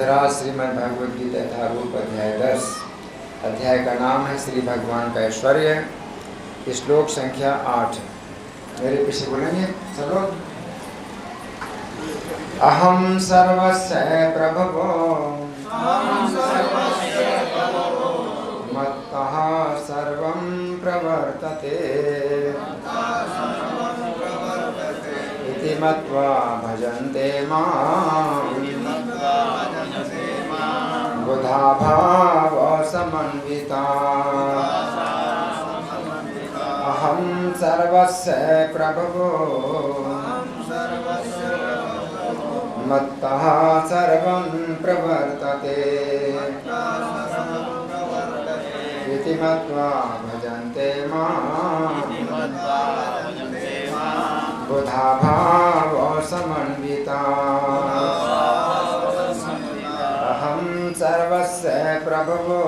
ग्रंथराज श्रीमद् भगवद गीता यथारूप अध्याय 10। अध्याय का नाम है श्री भगवान का ऐश्वर्य। श्लोक संख्या 8। मेरे पीछे बोलेंगे सब लोग। अहम सर्वस्य प्रभवो मत्तः सर्वं प्रवर्तते इति मत्वा भजन्ते मां बुधा भाव समन्विता। अहं सर्वस्य प्रभवो मत्तः सर्वं प्रवर्तते इति मत्वा भजन्ते मां बुधा भाव समन्विता। अहं सर्वस्य प्रभवो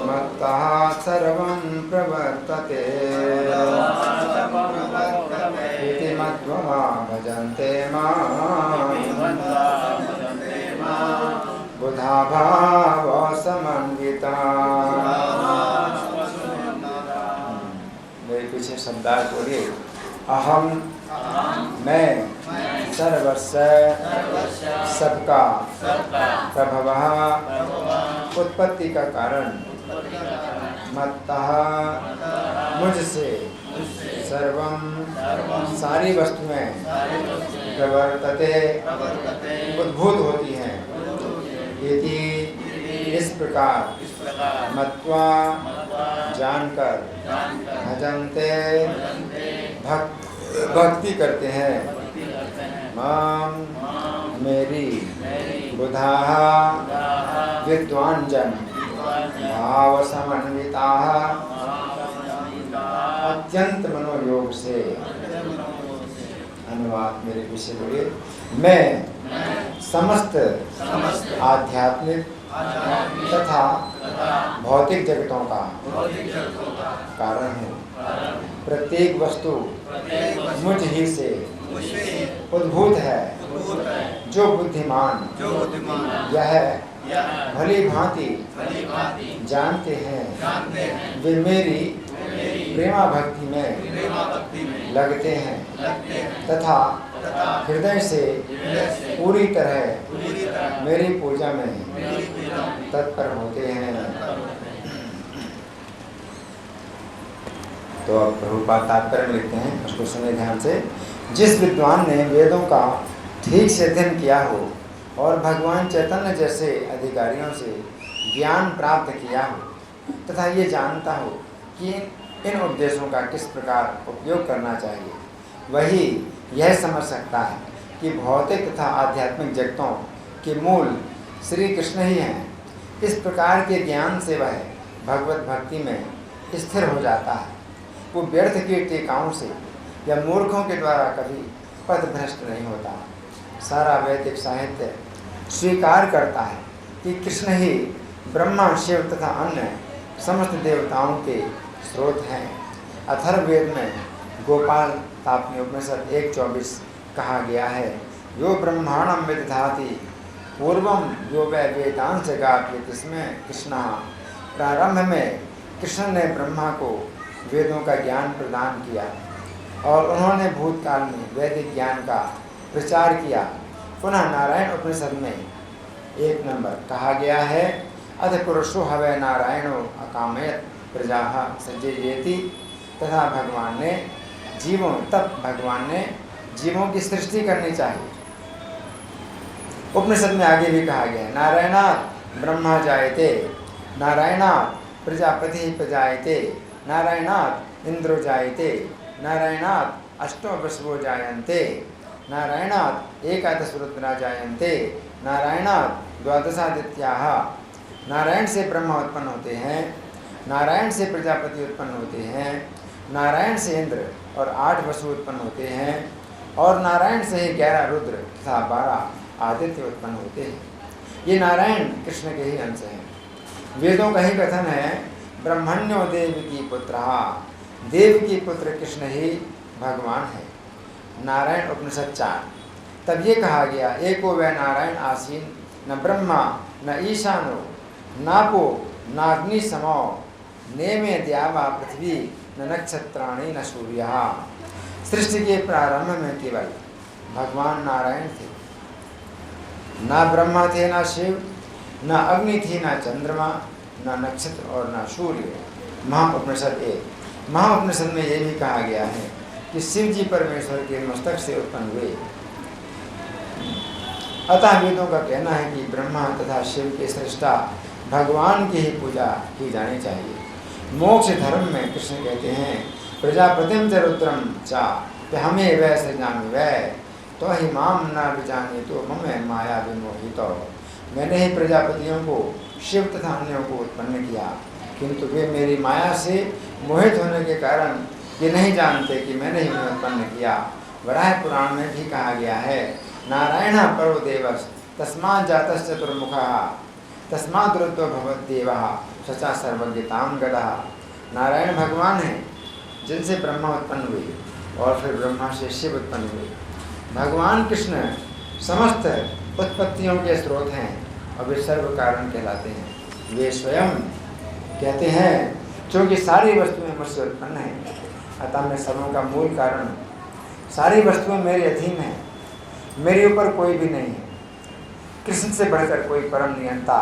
मत्तः सर्वं प्रवर्तते इति मत्वा भजन्ते मां बुधा भाव समन्विता। मेरे पीछे शब्दार्थ बोलिए। अहम मैं सर्वस्य सबका प्रभवः उत्पत्ति का कारण मत्तः मुझसे सर्वं सारी वस्तुएं प्रवर्तते उद्भूत होती हैं। इति इस प्रकार मत्वा जानकर भजन्ते भक्ति करते हैं माम मेरी बुधाः विद्वान जन भाव समन्विता अत्यंत मनोयोग से। अनुवाद मेरे पीछे बोलिए। मैं समस्त आध्यात्मिक तथा भौतिक जगतों का कारण हूँ। प्रत्येक वस्तु मुझ ही से उद्भूत है। जो बुद्धिमान यह भली भांति जानते हैं वे मेरी प्रेमा भक्ति में लगते हैं तथा हृदय से पूरी तरह मेरी पूजा में तत्पर होते हैं। तो अब प्रभुपाद तात्पर्य लिखते हैं, उसको सुने ध्यान से। जिस विद्वान ने वेदों का ठीक से अध्ययन किया हो और भगवान चैतन्य जैसे अधिकारियों से ज्ञान प्राप्त किया हो तथा ये जानता हो कि इन उपदेशों का किस प्रकार उपयोग करना चाहिए, वही यह समझ सकता है कि भौतिक तथा आध्यात्मिक जगतों के मूल श्री कृष्ण ही हैं। इस प्रकार के ज्ञान से वह भगवत भक्ति में स्थिर हो जाता है। वो व्यर्थ के टीकाओं से या मूर्खों के द्वारा कभी पथभ्रष्ट नहीं होता। सारा वैदिक साहित्य स्वीकार करता है कि कृष्ण ही ब्रह्मा शिव तथा अन्य समस्त देवताओं के स्रोत हैं। अथर्ववेद में गोपाल तापनी उपनिषद 1:24 कहा गया है, यो ब्रह्मांडं विदधाति पूर्वम यो वै वेदांश गायति। इसमें कृष्ण प्रारंभ में कृष्ण ने ब्रह्मा को वेदों का ज्ञान प्रदान किया और उन्होंने भूतकाल में वैदिक ज्ञान का प्रचार किया। पुनः नारायण उपनिषद में 1 नंबर कहा गया है, अथ पुरुषो हवै नारायणो अकामयत प्रजाः सृजेयेति। तथा भगवान ने जीवों की सृष्टि करनी चाहिए। उपनिषद में आगे भी कहा गया है, नारायणात् ब्रह्मा जायते, नारायणात् प्रजापति प्रजायते, नारायणात् इंद्रो जायते, नारायणात् अष्टो वसवो जायन्ते, नारायणात् एकादश रुद्रा जायन्ते, नारायणात् द्वादशादित्याः। नारायण से ब्रह्मा उत्पन्न होते हैं, नारायण से प्रजापति उत्पन्न होते हैं, नारायण से इंद्र और 8 वसु उत्पन्न होते हैं और नारायण से ही 11 रुद्र तथा 12 आदित्य उत्पन्न होते हैं। ये नारायण कृष्ण के ही अंश हैं। वेदों का ही कथन है, ब्रह्मण्यो देव की पुत्र, देव की पुत्र कृष्ण ही भगवान है। नारायण उपनिषद 4। तब ये कहा गया, एको वै नारायण आसीन, न ब्रह्मा न ईशानो नापो नाग्नि समो, नेमे द्यावा पृथ्वी न नक्षत्राणि न सूर्य। सृष्टि के प्रारंभ में केवल भगवान नारायण थे, ना ब्रह्मा थे, ना शिव, ना अग्नि थी, ना चंद्रमा, ना नक्षत्र और ना सूर्य। महाउपनिषद 1। महाउपनिषद में यह भी कहा गया है कि शिव जी परमेश्वर के मस्तक से उत्पन्न हुए। अतः वेदों का कहना है कि ब्रह्मा तथा शिव के सृष्टा भगवान की ही पूजा की जानी चाहिए। मोक्ष धर्म में कृष्ण कहते हैं, प्रजापतिम च रुद्रम चा हमें वै सृजामि वै तो ही माम न विजानी तो ममे माया विमोहितो। मैंने ही प्रजापतियों को, शिव तथा अन्यों को उत्पन्न किया, किंतु वे मेरी माया से मोहित होने के कारण ये नहीं जानते कि मैंने ही उन्हें उत्पन्न किया। वराह पुराण में भी कहा गया है, नारायण परो देवस् तस्मात् जातश्च चतुर्मुखः तस्मात् रुद्रो भवद्देवः सचा सर्वज्ञतां गदः। नारायण भगवान हैं जिनसे ब्रह्मा उत्पन्न हुए और फिर ब्रह्मा से शिव उत्पन्न हुए। भगवान कृष्ण समस्त उत्पत्तियों के स्रोत हैं और वे सर्व कारण कहलाते हैं। वे स्वयं कहते हैं, क्योंकि सारी वस्तुएं मुझसे उत्पन्न हैं, अतः मैं सबों का मूल कारण हूँ। सारी वस्तुएं मेरे अधीन हैं, मेरे ऊपर कोई भी नहीं है। कृष्ण से बढ़कर कोई परम नियंता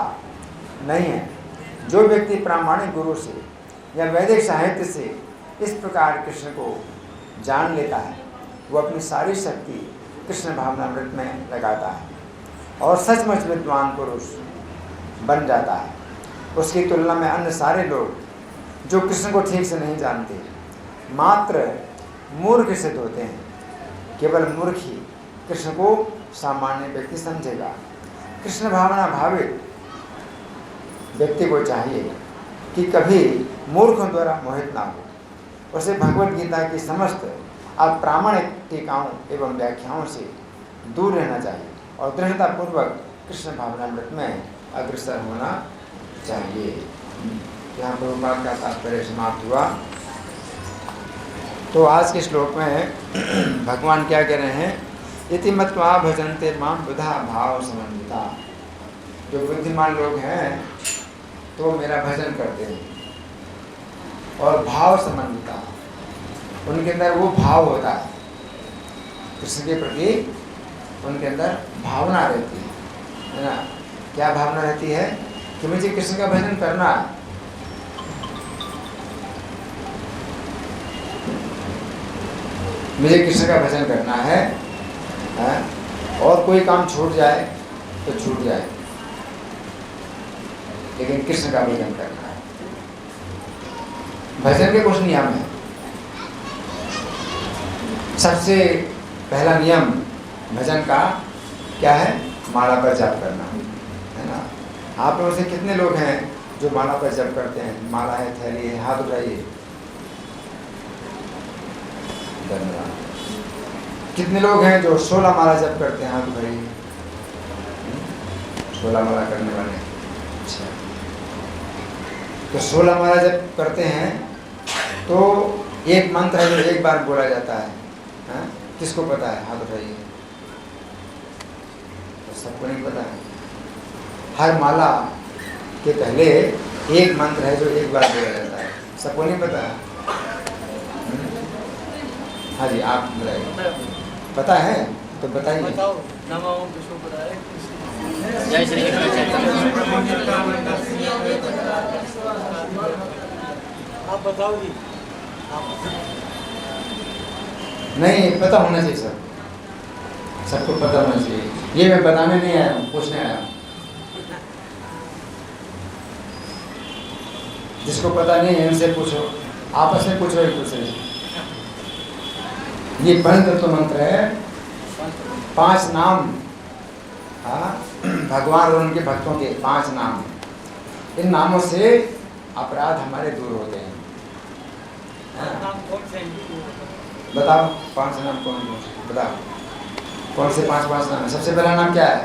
नहीं है। जो व्यक्ति प्रामाणिक गुरु से या वैदिक साहित्य से इस प्रकार कृष्ण को जान लेता है, वो अपनी सारी शक्ति कृष्ण भावनामृत में लगाता है और सचमुच विद्वान पुरुष बन जाता है। उसकी तुलना में अन्य सारे लोग जो कृष्ण को ठीक से नहीं जानते, मात्र मूर्ख सिद्ध होते हैं। केवल मूर्ख ही कृष्ण को सामान्य व्यक्ति समझेगा। कृष्ण भावना भावित व्यक्ति को चाहिए कि कभी मूर्खों द्वारा मोहित ना हो। उसे भगवत गीता की समस्त अप्रामाणिक टीकाओं एवं व्याख्याओं से दूर रहना चाहिए और दृढ़तापूर्वक कृष्ण भावनामृत में अग्रसर होना चाहिए। यहाँ प्रभुपाद का तात्पर्य समाप्त हुआ। तो आज के श्लोक में भगवान क्या कह रहे हैं, इति मत्वा भजन्ते माम बुधा भाव समन्विता। जो बुद्धिमान लोग हैं तो मेरा भजन करते हैं और भाव समन्विता, उनके अंदर वो भाव होता है कृष्ण के प्रति, उनके अंदर भावना रहती है ना। क्या भावना रहती है कि मुझे कृष्ण का भजन करना है। मुझे कृष्ण का भजन करना है, और कोई काम छूट जाए तो छूट जाए, लेकिन कृष्ण का भजन करना है। भजन के कुछ नियम है। सबसे पहला नियम भजन का क्या है, माला पर जप करना है ना। आप लोगों से कितने लोग हैं जो माला पर जप करते हैं? माला है, थैली है, हाथ उठाइए। धन्यवाद। कितने लोग हैं जो 16 माला जप करते हैं? हाथ उठाइए। 16 माला करने वाले। अच्छा, तो 16 माला जप करते हैं तो एक मंत्र है जो एक बार बोला जाता है, किसको पता है? हाथ उठाइए। तो सबको नहीं पता है। हर माला के पहले एक मंत्र है जो एक बार बोला जाता है, सबको नहीं पता है। हाँ जी, आप बताइए। पता है तो बताइए। जय श्री आप बताओ जी। नहीं, पता होना चाहिए सर, सबको पता होना चाहिए। ये मैं बताने नहीं आया हूँ, पूछने आया हूँ। जिसको पता नहीं है उनसे पूछो, आपस में पूछो एक दूसरे से। ये पंचतत्व मंत्र है, 5 नाम, भगवान और उनके भक्तों के 5 नाम। इन नामों से अपराध हमारे दूर होते हैं। बताओ 5 नाम कौन कौन से? बताओ कौन से 5 नाम है? सबसे पहला नाम क्या है?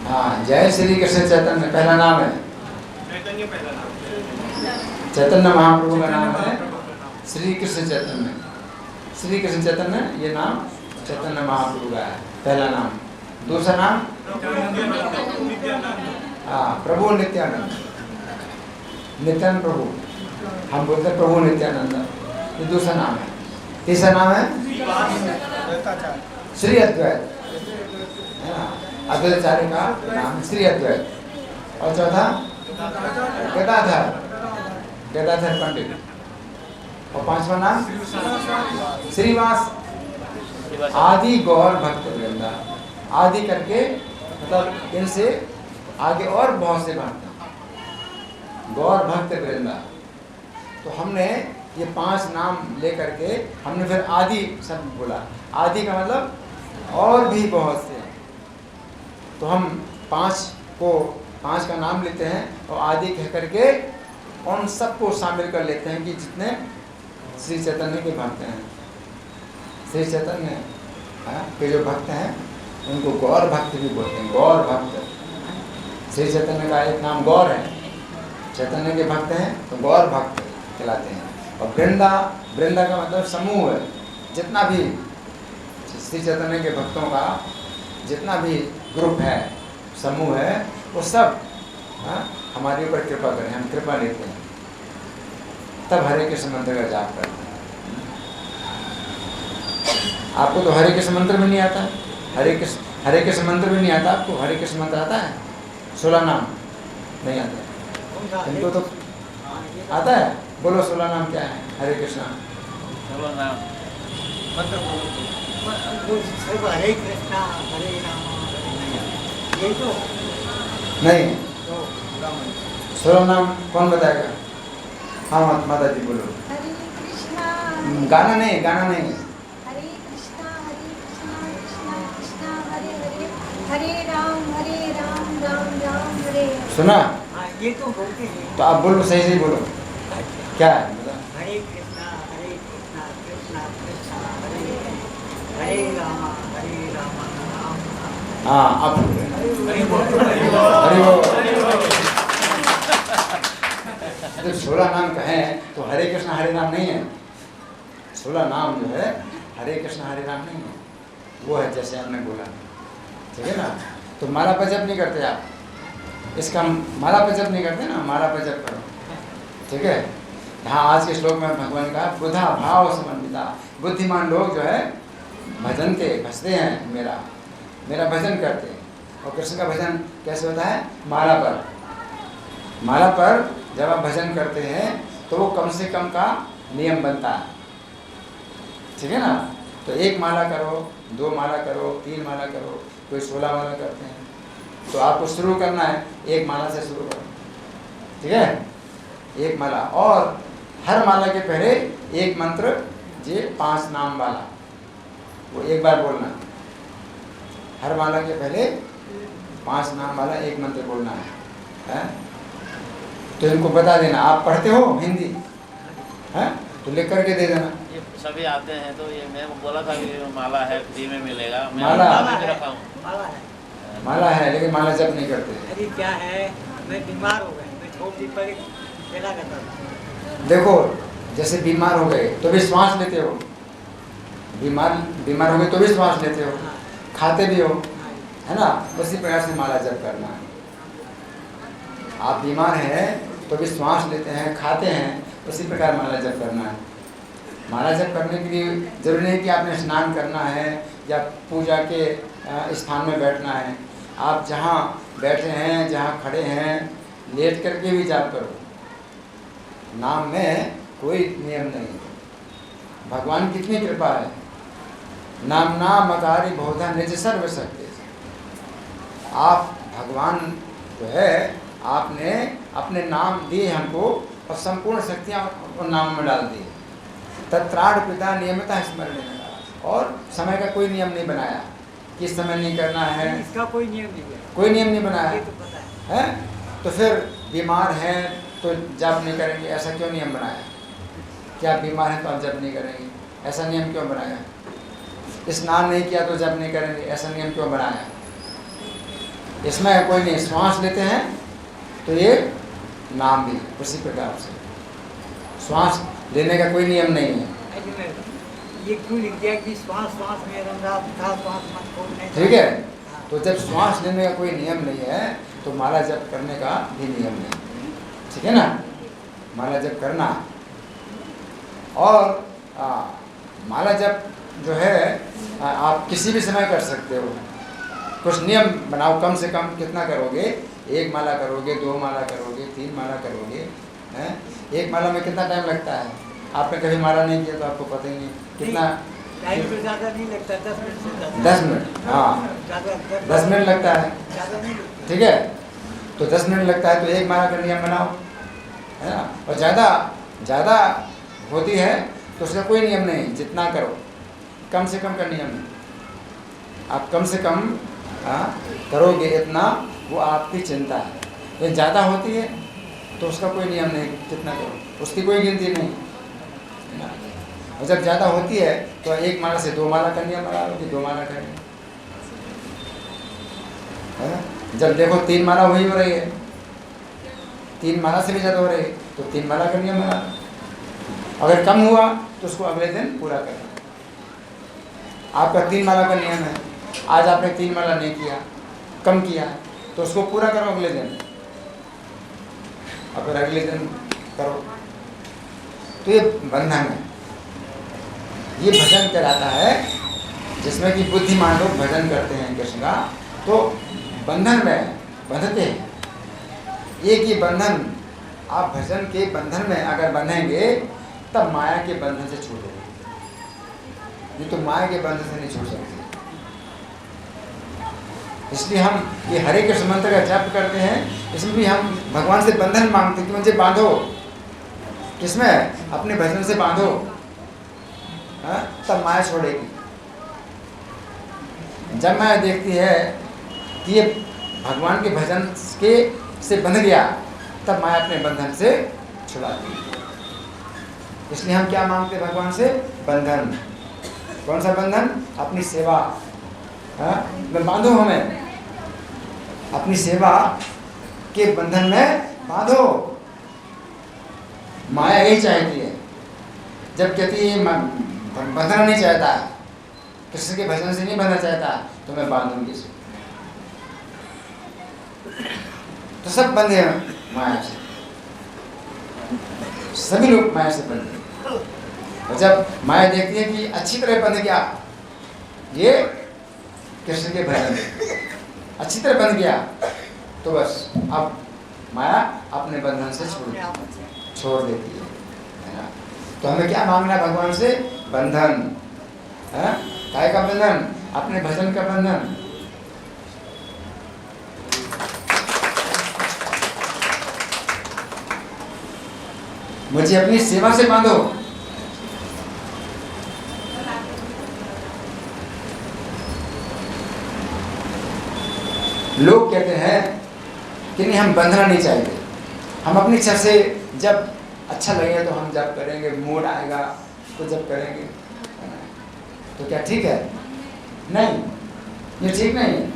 हाँ, जय श्री कृष्ण चैतन्य पहला नाम है। चैतन्य पहला नाम। चैतन्य महाप्रभु का नाम है श्री कृष्ण चैतन्य। श्री कृष्ण चैतन्य, ये नाम चैतन्य महाप्रभु का है पहला नाम। दूसरा नाम प्रभु नित्यानंद, नित्यानंद प्रभु, हम बोलते हैं प्रभु नित्यानंद, ये दूसरा नाम है। तीसरा नाम है श्री अद्वैत, है ना, अद्वैताचार्य का नाम श्री अद्वैत। और चौथा गदाधर, गदाधर पंडित। और पांचवा नाम श्रीवास आदि गौर भक्त वृंदा। आदि करके मतलब इनसे आगे और बहुत से भक्त हैं, गौर भक्त वृंदा। तो हमने ये 5 नाम लेकर के हमने फिर आदि शब्द बोला। आदि का मतलब और भी बहुत से। तो हम 5 का नाम लेते हैं और आदि कह करके उन सबको शामिल कर लेते हैं कि जितने श्री चैतन्य के भक्त हैं। श्री चैतन्य के जो भक्त हैं उनको गौर भक्त भी बोलते हैं, गौर भक्त। श्री चैतन्य का एक नाम गौर है, चैतन्य के भक्त हैं तो गौर भक्त कहलाते हैं। और वृंदा, वृंदा का मतलब समूह है। जितना भी श्री चैतन्य के भक्तों का जितना भी ग्रुप है, समूह है, वो सब हमारे ऊपर कृपा करें, हम कृपा लेते हैं, तब हरे कृष्ण मंत्र का जाप करते हैं। आपको तो हरे कृष्ण मंत्र भी नहीं आता, हरे कृष्ण मंत्र भी नहीं आता आपको। हरे कृष्ण मंत्र आता है? 16 नाम नहीं आता, इनको तो आता है। बोलो 16 नाम क्या है हरे कृष्ण? 16 नाम मंत्र हरे कृष्णा हरे राम, यही तो नहीं। 16 नाम कौन बताएगा? हाँ माता जी बोलो। हरे कृष्णा, गाना नहीं, गाना नहीं। हरे कृष्णा कृष्णा कृष्णा हरे हरे, हरे राम राम राम हरे। सुना? ये तो बोलते हैं। तो आप बोलो, सही सही बोलो, क्या है? हरे कृष्णा कृष्णा कृष्णा हरे हरे राम राम। हाँ, अब हरि बोल। हरि बोल। जब 16 नाम कहें तो हरे कृष्ण हरे राम नहीं है। 16 नाम जो है हरे कृष्ण हरे राम नहीं है, वो है जैसे आपने बोला, ठीक है ना। तो माला पर जप नहीं करते आप, इसका माला पर जप नहीं करते ना, माला पर जप करो, ठीक है। यहाँ आज के श्लोक में भगवान का बुधा भाव समन्विता, बुद्धिमान लोग जो है भजन के भजते हैं, मेरा भजन करते हैं। और कृष्ण का भजन कैसे होता है? माला पर। माला पर जब आप भजन करते हैं तो वो कम से कम का नियम बनता है, ठीक है ना। तो 1 माला करो, 2 माला करो, 3 माला करो, कोई 16 माला करते हैं। तो आपको शुरू करना है 1 माला से शुरू करो, ठीक है। 1 माला, और हर माला के पहले एक मंत्र, ये 5 नाम वाला, वो एक बार बोलना। हर माला के पहले 5 नाम वाला एक मंत्र बोलना है? तो इनको बता देना। आप पढ़ते हो हिंदी है तो लिख करके दे देना। ये सभी आते हैं तो ये मैं बोला था कि माला है फ्री में मिलेगा, मैं माला भी रखा हूँ। माला है लेकिन माला जप नहीं करते। अरे क्या है, मैं बीमार हो गया, मैं छोटी पर खेला करता था। देखो जैसे बीमार हो गए तो भी श्वास लेते हो, बीमार हो गए तो भी श्वास लेते हो, खाते भी हो, है ना। उसी प्रकार से माला जप करना है। आप बीमार हैं तो भी श्वास लेते हैं, खाते हैं, उसी प्रकार माला जप करना है। माला जप करने के लिए जरूरी नहीं कि आपने स्नान करना है या पूजा के स्थान में बैठना है। आप जहाँ बैठे हैं, जहाँ खड़े हैं, लेट करके भी जाप करो। नाम में कोई नियम नहीं। भगवान कितनी कृपा है। नाम नाम मकारी बहुधा निज सर्व शक्ति। आप भगवान जो है, आपने अपने नाम दिए हमको और संपूर्ण शक्तियाँ उन नाम में डाल दी। तत्राण पिता नियमित स्मरण, और समय का कोई नियम नहीं बनाया, किस समय नहीं करना है, इसका कोई नियम नहीं है, कोई नियम नहीं बनाया ये तो पता है। तो फिर बीमार हैं तो जप नहीं करेंगे, ऐसा क्यों नियम बनाया? क्या बीमार हैं तो आप जप नहीं करेंगे, ऐसा नियम क्यों बनाया? स्नान नहीं किया तो जप नहीं करेंगे, ऐसा नियम क्यों बनाया? इसमें कोई नहीं। श्वास लेते हैं तो ये नाम भी उसी प्रकार से। श्वास लेने का कोई नियम नहीं है। ये क्यों लिख दिया कि श्वास श्वास में रंगा था, श्वास मत छोड़ने का। ठीक है, तो जब श्वास लेने का कोई नियम नहीं है तो माला जप करने का भी नियम नहीं, ठीक है ना। माला जप करना और माला जप जो है आप किसी भी समय कर सकते हो। कुछ नियम बनाओ, कम से कम कितना करोगे, 1 माला करोगे, 2 माला करोगे, 3 माला करोगे, हैं। 1 माला में कितना टाइम लगता है, आपने कभी माला नहीं किया तो आपको पता ही नहीं कितना। टाइम तो ज़्यादा नहीं लगता, 10 मिनट से ज़्यादा। 10 मिनट, हाँ, ज़्यादा 10 मिनट लगता है, ज़्यादा नहीं लगता। ठीक है। तो 10 मिनट लगता है तो 1 माला का नियम बनाओ, है ना। और ज़्यादा होती है तो उसका कोई नियम नहीं, जितना करो, कम से कम का नियम है। आप कम से कम करोगे इतना, वो आपकी चिंता है। ये ज़्यादा होती है तो उसका कोई नियम नहीं, कितना करो, उसकी कोई गिनती नहीं, है ना। और जब ज़्यादा होती है तो 1 माला से 2 माला का नियम बना लो कि 2 माला करें, है ना। जब देखो 3 माला वही हो रही है, 3 माला से भी ज़्यादा हो रही है तो 3 माला का नियम बना लो। अगर कम हुआ तो उसको अगले दिन पूरा करना। आपका 3 माला का नियम है, आज आपने 3 माला नहीं किया, कम किया, तो उसको पूरा करो अगले दिन, और फिर अगले दिन करो। तो ये बंधन है, ये भजन कहलाता है, जिसमें कि बुद्धिमान लोग भजन करते हैं कृष्ण का, तो बंधन में बंधते हैं। एक ही बंधन, आप भजन के बंधन में अगर बंधेंगे तब माया के बंधन से छूटेंगे, नहीं तो माया के बंधन से नहीं छूट सकते। इसलिए हम ये हरे कृष्ण मंत्र का जप करते हैं, इसमें भी हम भगवान से बंधन मांगते हैं कि मुझे बांधो, किसमें, अपने भजन से बांधो, तब माया छोड़ेगी। जब माया देखती है कि ये भगवान के भजन के से बंध गया, तब माया अपने बंधन से छुड़ाती है। इसलिए हम क्या मांगते हैं भगवान से, बंधन। कौन सा बंधन, अपनी सेवा में बांधो, हमें अपनी सेवा के बंधन में बांधो। माया यही चाहती है, जब कहती है बंधना नहीं चाहता, कृष्ण के भजन से नहीं बंधना चाहता, तो मैं बांधूंगी इसे। तो सब बंधे हैं माया से, सभी लोग माया से बंधे। और जब माया देखती है कि अच्छी तरह बंध गया ये कृष्ण के भजन, अच्छी तरह बंध गया, तो बस अब माया अपने बंधन से छोड़ देती है ना। तो हमें क्या मांगना है भगवान से, बंधन, है काय का बंधन, अपने भजन का बंधन। मुझे अपनी सेवा से बांधो। लोग कहते हैं कि नहीं, हम बंधना नहीं चाहते, हम अपनी इच्छा से जब अच्छा लगेगा तो हम जब करेंगे, मूड आएगा तो जब करेंगे। तो क्या ठीक है? नहीं, ये ठीक नहीं है।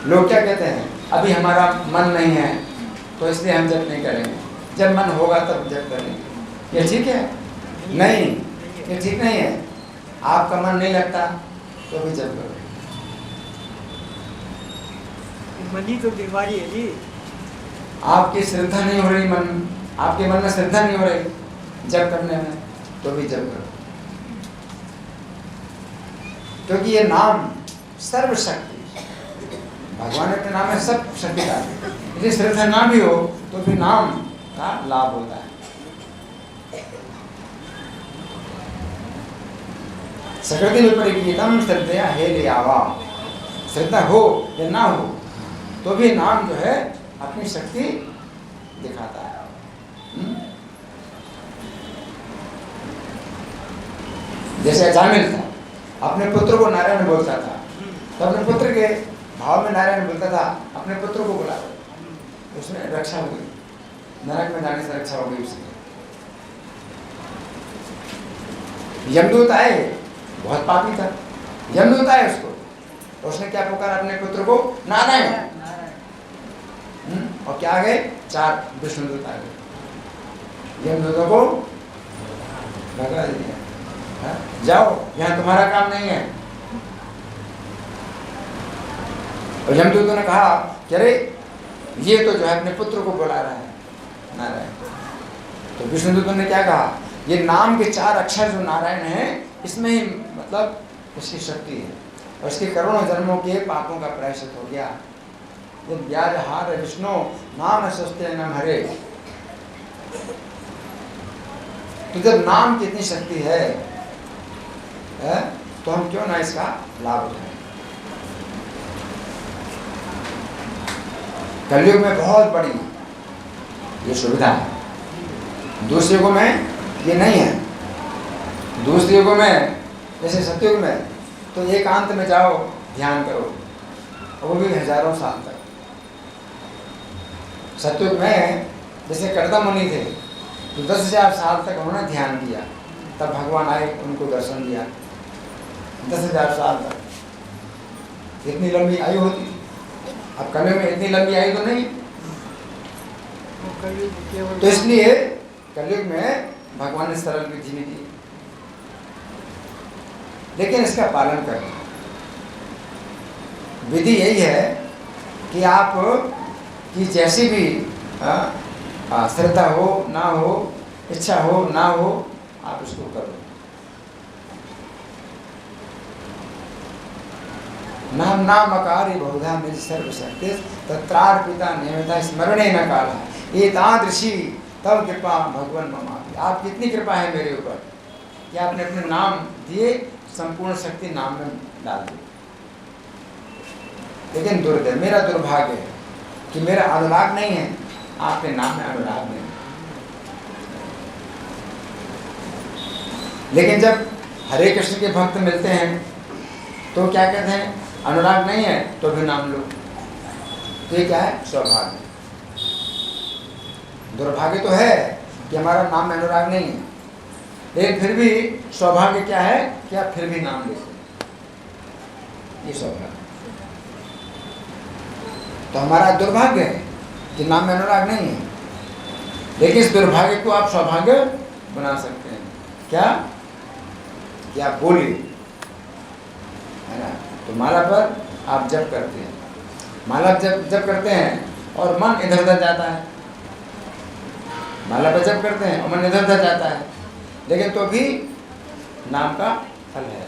लोग क्या कहते हैं, अभी हमारा मन नहीं है तो इसलिए हम जब नहीं करेंगे, जब मन होगा तब जब करेंगे। ये ठीक है? नहीं, ये ठीक नहीं है। आपका मन नहीं लगता तो भी जब करो। मन ही तो बीमारी है जी। आपकी श्रद्धा नहीं हो रही, मन आपके मन में श्रद्धा नहीं हो रही जब करने में, तो भी जब करो। क्योंकि ये नाम सर्वशक्ति, भगवान अपने नाम में सब शक्ति का, यदि श्रद्धा ना भी हो तो भी नाम का लाभ होता है। सकृति विपरीतम श्रद्धया हे ले आवा, श्रद्धा हो या ना हो तो भी नाम जो है अपनी शक्ति दिखाता है। जैसे अजामिल था, अपने पुत्र को नारायण बोलता था, तो अपने पुत्र के भाव में नारायण बोलता था, अपने पुत्र को बुला, उसमें रक्षा हो गई, नरक में जाने से रक्षा हो गई उसकी। यमदूत आए, बहुत पापी था, यमदूत आए उसको, तो उसने क्या पुकारा अपने पुत्र को, नारायण। और क्या आ गए, 4 विष्णुदूत आ गए, यमदूतों को भगा दिया। हाँ? जाओ, यहाँ तुम्हारा काम नहीं है। और यमदूतों ने कहा कि अरे ये तो जो है अपने पुत्र को बुला रहा है नारायण। तो विष्णुदूतों ने क्या कहा, ये नाम के 4 अक्षर जो नारायण है, इसमें ही मतलब उसकी शक्ति है और इसके करोड़ों जन्मों के पापों का प्रायश्चित हो गया। ये व्याज हार विष्णु नाम सोचते नम हरे। तो जब नाम की इतनी शक्ति है तो हम क्यों ना इसका लाभ उठाएं। कलयुग में बहुत बड़ी ये सुविधा है, दूसरे युगों में ये नहीं है। दूसरे युगों में जैसे सतयुग में तो एकांत में जाओ, ध्यान करो, और वो भी हजारों साल तक। सतयुग में जैसे कर्दम मुनि थे तो 10,000 साल तक उन्होंने ध्यान किया, तब भगवान आए, उनको दर्शन दिया। 10,000 साल तक इतनी लंबी आयु होती थी। अब कलयुग में इतनी लंबी आयु तो नहीं, तो इसलिए कलयुग में भगवान ने सरल विधि भी दी, लेकिन इसका पालन करना। विधि यही है कि आप की जैसी भी श्रद्धा हो ना हो, इच्छा हो ना हो, आप इसको करो। नाम नाम अकारि बहुधा निज सर्वशक्ति तत्रार्पिता नियमिता स्मरणे न काला एतादृशी तब कृपा भगवान ममापि। आप कितनी कृपा है मेरे ऊपर कि आपने अपने नाम दिए, संपूर्ण शक्ति नाम में डाल दी। लेकिन दुर्दैव, मेरा दुर्भाग्य है कि मेरा अनुराग नहीं है, आपके नाम में अनुराग नहीं। लेकिन जब हरे कृष्ण के भक्त मिलते हैं तो क्या कहते हैं, अनुराग नहीं है तो भी नाम लो। तो ये क्या है, सौभाग्य। दुर्भाग्य तो है कि हमारा नाम में अनुराग नहीं है, लेकिन फिर भी सौभाग्य क्या है कि आप फिर भी नाम लेते हैं। ये सौभाग्य। तो हमारा दुर्भाग्य है कि नाम में अनुराग नहीं है, लेकिन इस दुर्भाग्य को आप सौभाग्य बना सकते हैं। क्या कि आप बोलिए, है ना। तो माला पर आप जप करते हैं, माला जप करते हैं और मन इधर उधर जाता है। माला पर जप करते हैं और मन इधर उधर जाता है, लेकिन तो भी नाम का फल है।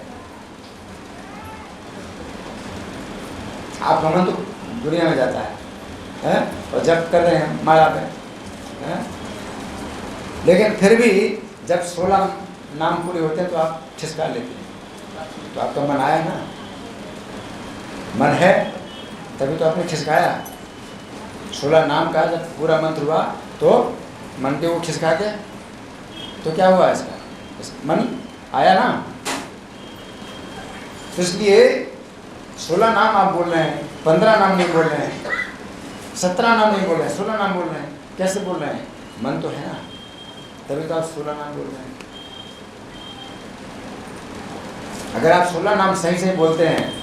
आपका मन तो दुनिया में जाता है और जप कर रहे हैं माला पे, लेकिन फिर भी जब 16 नाम पूरे होते हैं तो आप खिसका लेते हैं। तो आपका मन आया ना, मन है तभी तो आपने खिसकाया। 16 नाम का जब पूरा मंत्र हुआ तो मन के वो खिसका के, तो क्या हुआ इसका, मन आया ना। तो इसलिए 16 नाम आप बोल रहे हैं, 15 नाम नहीं बोल रहे हैं, 17 नाम नहीं बोल रहे हैं, 16 नाम बोल रहे हैं। कैसे बोल रहे हैं, मन तो है ना, तभी तो आप 16 नाम बोल रहे हैं। अगर आप 16 नाम सही से बोलते हैं,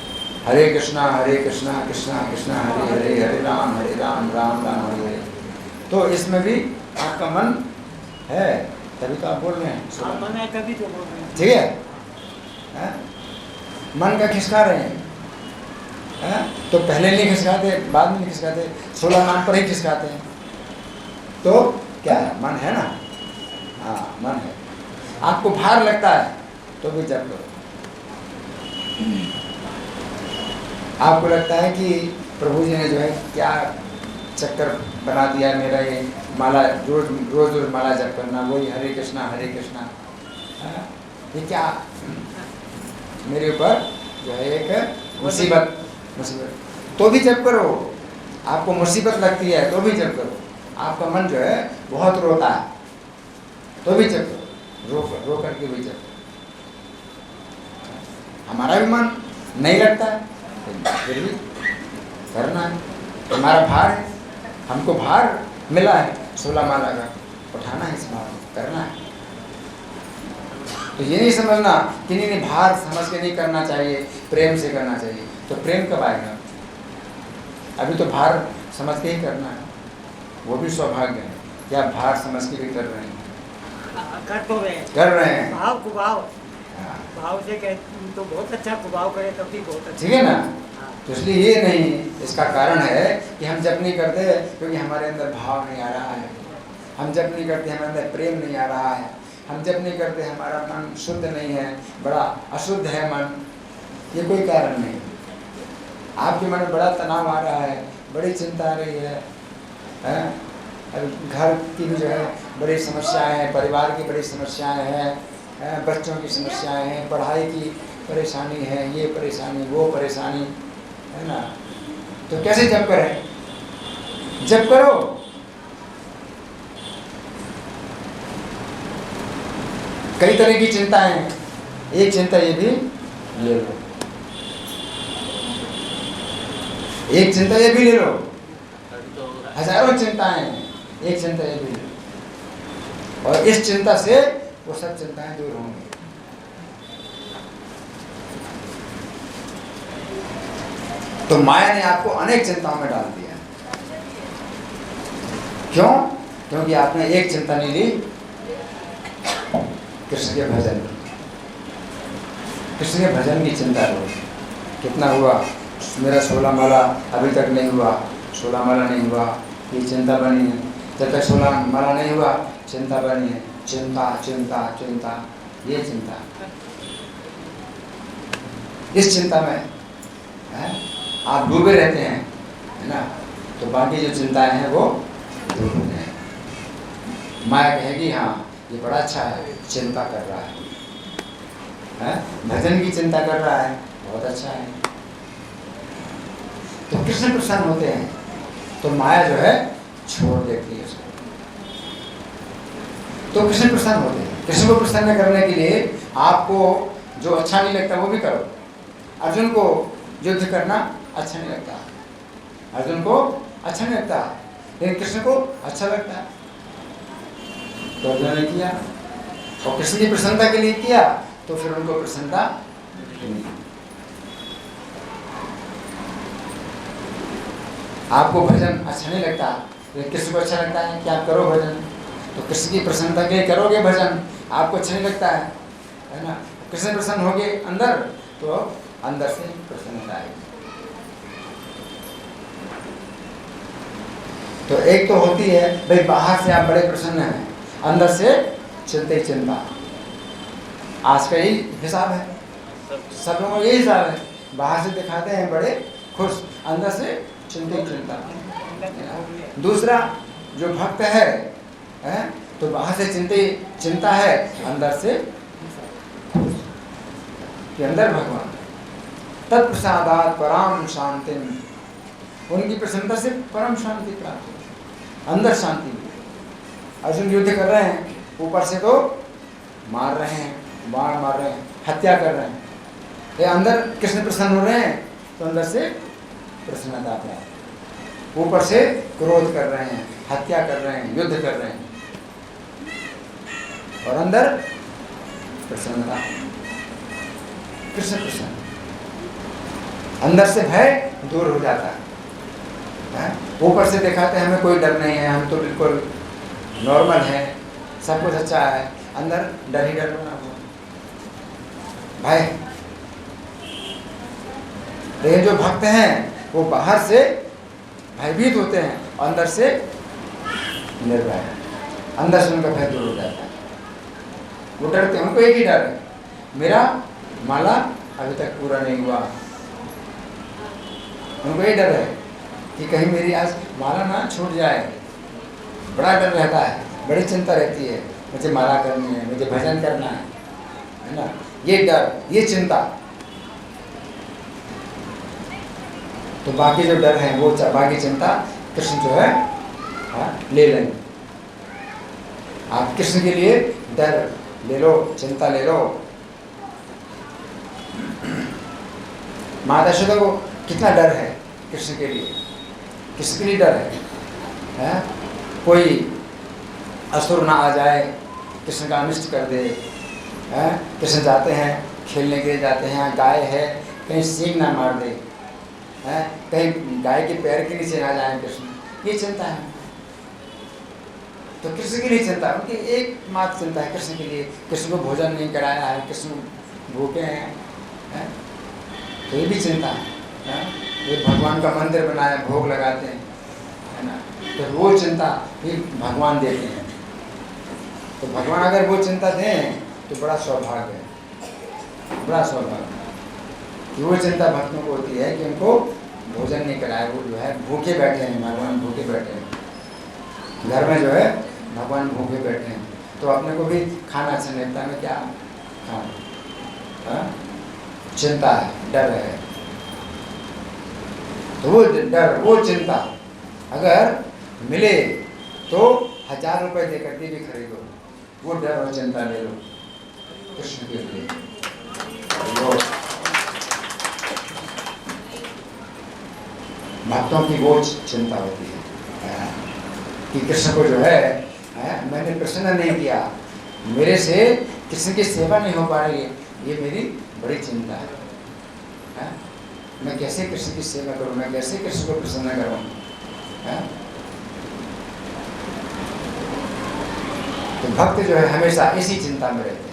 हरे कृष्णा कृष्णा कृष्णा हरे हरे, हरे राम राम राम हरे हरे, तो इसमें भी आपका मन है, तभी तो आप बोल रहे हैं। मन है तभी तो बोल रहे हैं। ठीक है, मन का खिसका रहे हैं, तो पहले नहीं खिसकाते, बाद में नहीं खिसकाते, 16 नाम पर ही खिसकाते हैं। तो क्या है, मन है ना। हाँ, मन है। आपको भार लगता है तो भी जप करो। आपको लगता है कि प्रभु जी ने जो है क्या चक्कर बना दिया है मेरा, ये माला रोज रोज माला जप करना, वही हरे कृष्णा ये क्या मेरे ऊपर जो है एक मुसीबत, तो भी जप करो। आपको मुसीबत लगती है तो भी जप करो। आपका मन जो है बहुत रोता है तो भी जप करो, रो करके भी जप। हमारा भी मन नहीं लगता है, फिर भी करना है। हमारा भार है, हमको भार मिला है 16 माला का, उठाना है, इस भार को करना है। तो ये नहीं समझना कि नहीं भार समझ के नहीं करना चाहिए, प्रेम से करना चाहिए। तो प्रेम कब आएगा, अभी तो भार समझ के ही करना है। वो भी सौभाग्य है कि आप भार समझ के भी कर रहे हैं। कर तो रहे हैं, कर रहे हैं। भाव कुभाव, हाँ, भाव से कह तो बहुत अच्छा कुभाव करे तब भी बहुत अच्छा। ठीक है ना। हाँ। तो इसलिए ये नहीं, इसका कारण है कि हम जप नहीं करते क्योंकि हमारे अंदर भाव नहीं आ रहा है, हम जप नहीं करते हमारे अंदर प्रेम नहीं आ रहा है, हम जप नहीं करते हमारा मन शुद्ध नहीं है, बड़ा अशुद्ध है मन। ये कोई कारण नहीं। आपके मन में बड़ा तनाव आ रहा है, बड़ी चिंता आ रही है, घर की भी जो है बड़ी समस्याएं हैं, परिवार की बड़ी समस्याएं हैं, बच्चों की समस्याएं हैं, पढ़ाई की परेशानी है, ये परेशानी वो परेशानी है ना। तो कैसे जप करें? जप करो। कई तरह की चिंताएं हैं, एक चिंता ये भी ले लो, एक चिंता ये भी ले लो, हजारों चिंताएं हैं, एक चिंता ये भी ले लो, और इस चिंता से वो सब चिंताएं दूर होंगी। तो माया ने आपको अनेक चिंताओं में डाल दिया। क्यों? क्योंकि आपने एक चिंता नहीं ली कृष्ण के भजन की। कृष्ण के भजन की चिंता लो। कितना हुआ? मेरा 16 माला अभी तक नहीं हुआ, 16 माला नहीं हुआ, ये चिंता बनी है। जब तक 16 माला नहीं हुआ चिंता बनी है, चिंता चिंता चिंता, ये चिंता। इस चिंता में है आप डूबे रहते हैं, है ना। तो बाकी जो चिंताएं हैं वो दूर हो जाए। माया कहेगी हाँ ये बड़ा अच्छा है, चिंता कर रहा है, भजन की चिंता कर रहा है, बहुत अच्छा है। तो कृष्ण प्रसन्न होते हैं, तो माया जो है छोड़ देती है उसको। तो कृष्ण प्रसन्न होते हैं। कृष्ण को प्रसन्न करने के लिए आपको जो अच्छा नहीं लगता वो भी करो। अर्जुन को युद्ध करना अच्छा नहीं लगता, अर्जुन को अच्छा नहीं लगता, लेकिन कृष्ण को अच्छा लगता है। तो अर्जुन ने किया और कृष्ण की प्रसन्नता के लिए किया, तो फिर उनको प्रसन्नता मिली। आपको भजन अच्छा नहीं लगता, लेकिन कृष्ण को अच्छा लगता है कि आप करो भजन, तो कृष्ण की प्रसन्नता के लिए करोगे भजन। आपको अच्छा नहीं लगता है ना। कृष्ण प्रसन्न होगे अंदर, तो अंदर से प्रसन्नता आएगी। तो एक तो होती है भाई बाहर से आप बड़े प्रसन्न हैं, अंदर से चिंता ही चिंता। आज का यही हिसाब है, सब लोगों का यही हिसाब है। बाहर से दिखाते हैं बड़े खुश, अंदर से चिंता ही चिंता। दूसरा जो भक्त है तो बाहर से चिंता है, अंदर से कि अंदर भगवान। तत्प्रसादात् पराम शांति, उनकी प्रसन्नता से परम शांति प्राप्त हो, अंदर शांति। अर्जुन युद्ध कर रहे हैं, ऊपर से तो मार रहे हैं, बाण मार रहे हैं, हत्या कर रहे हैं, ये अंदर कृष्ण प्रसन्न हो रहे हैं, तो अंदर से प्रसन्नता प्राप्त। ऊपर से क्रोध कर रहे हैं, हत्या कर रहे हैं, युद्ध कर रहे हैं, और अंदर प्रसन्नता, कृष्ण प्रसन्न। अंदर से भय दूर हो जाता है। ऊपर से दिखाते हैं हमें कोई डर नहीं है, हम तो बिल्कुल नॉर्मल है, सब कुछ अच्छा है, अंदर डर ही डर बना हुआ भाई। लेकिन जो भक्त हैं वो बाहर से भयभीत होते हैं, अंदर से निर्भय, अंदर से उनका भय दूर हो जाता है। वो डरते हैं, उनको एक ही डर है, मेरा माला अभी तक पूरा नहीं हुआ। उनको ये डर है कि कहीं मेरी आज माला ना छूट जाए, बड़ा डर रहता है, बड़ी चिंता रहती है, मुझे माला करनी है, मुझे भजन करना है ना। ये डर, ये चिंता। तो बाकी जो डर है वो बाकी चिंता कृष्ण जो है ले लेंगे। आप कृष्ण के लिए डर ले लो, चिंता ले लो। माता यशोदा को कितना डर है कृष्ण के लिए, किसके लिए डर है? कोई असुर ना आ जाए, कृष्ण का अनिष्ट कर दे। कृष्ण जाते हैं, खेलने के लिए जाते हैं, गाय है, कहीं सींग ना मार दे, कहीं गाय के पैर के नीचे ना जाए कृष्ण, ये चिंता है। तो कृष्ण के लिए चिंता, उनकी एकमात्र चिंता है कृष्ण के लिए। कृष्ण को भोजन नहीं कराया है, कृष्ण भूखे हैं, तो ये भी चिंता है। ये भगवान का मंदिर बनाया, भोग लगाते हैं, है ना, तो वो चिंता भी भगवान देते हैं। तो भगवान अगर वो चिंता दें तो बड़ा सौभाग्य है, बड़ा सौभाग्य। वो चिंता भक्तों को होती है कि उनको भोजन नहीं कराया, वो जो है भूखे बैठे हैं, भगवान भूखे बैठे हैं, घर में जो है भगवान भूखे बैठे हैं, तो अपने को भी खाना अच्छा नहीं लगता, हमें क्या खाना, चिंता है, डर है। तो वो डर, वो चिंता अगर मिले तो 1000 रुपए दे करके भी खरीदो, वो डर और चिंता ले लो कृष्ण के लिए। वो भक्तों की वो चिंता होती है कि कृष्ण को जो है मैंने प्रसन्न नहीं किया, मेरे से कृष्ण की सेवा नहीं हो पा रही है, ये मेरी बड़ी चिंता है। मैं कैसे कृष्ण की सेवा करूं, मैं कैसे कृष्ण को प्रसन्न करूं। तो भक्त जो है हमेशा इसी चिंता में रहते हैं,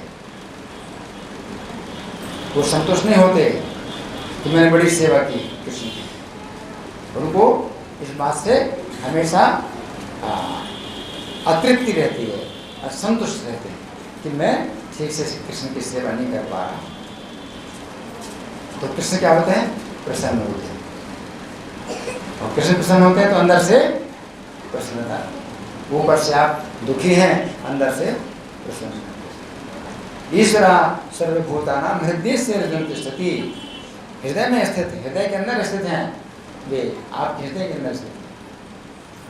वो संतुष्ट नहीं होते कि मैंने बड़ी सेवा की कृष्ण की, उनको इस बात से हमेशा अतृप्ति रहती है, असंतुष्ट रहते हैं कि मैं ठीक से कृष्ण की सेवा नहीं कर पा रहा। तो कृष्ण क्या होते हैं, प्रसन्न होते हैं, और कृष्ण प्रसन्न होते हैं तो अंदर से प्रसन्नता, ऊपर से आप दुखी हैं, अंदर से प्रसन्न। ईश्वरा सर्वभूतानां हृदय से तिष्ठति, हृदय में स्थित, हृदय के अंदर स्थित हैं वे, आप हृदय के अंदर स्थित हैं,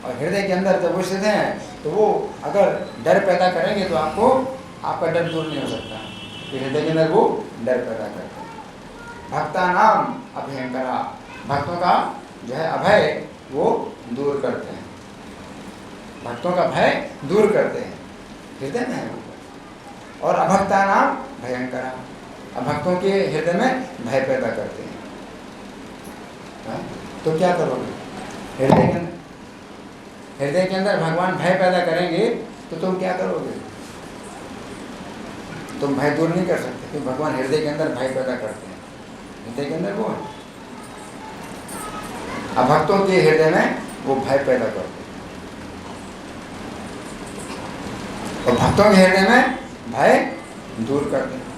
और हृदय के अंदर जब वो स्थित हैं तो वो अगर डर पैदा करेंगे तो आपको, आपका डर दूर नहीं हो सकता, हृदय के अंदर वो डर पैदा करते हैं। भक्तानाम अभयंकरा, भक्तों का जो है अभय वो दूर करते हैं, भक्तों का भय दूर करते हैं, हृदय में है वो। और अभक्तानाम भयंकरा, अभक्तों के हृदय में भय पैदा करते हैं। तो क्या करोगे, हृदय के अंदर भगवान भय पैदा करेंगे तो तुम क्या करोगे, तुम भय दूर नहीं कर सकते, क्योंकि भगवान हृदय के अंदर भय पैदा करते हैं, हृदय के अंदर वो है, अभक्तों के हृदय में वो भय पैदा करते हैं, और भक्तों के हृदय में भय दूर करते हैं।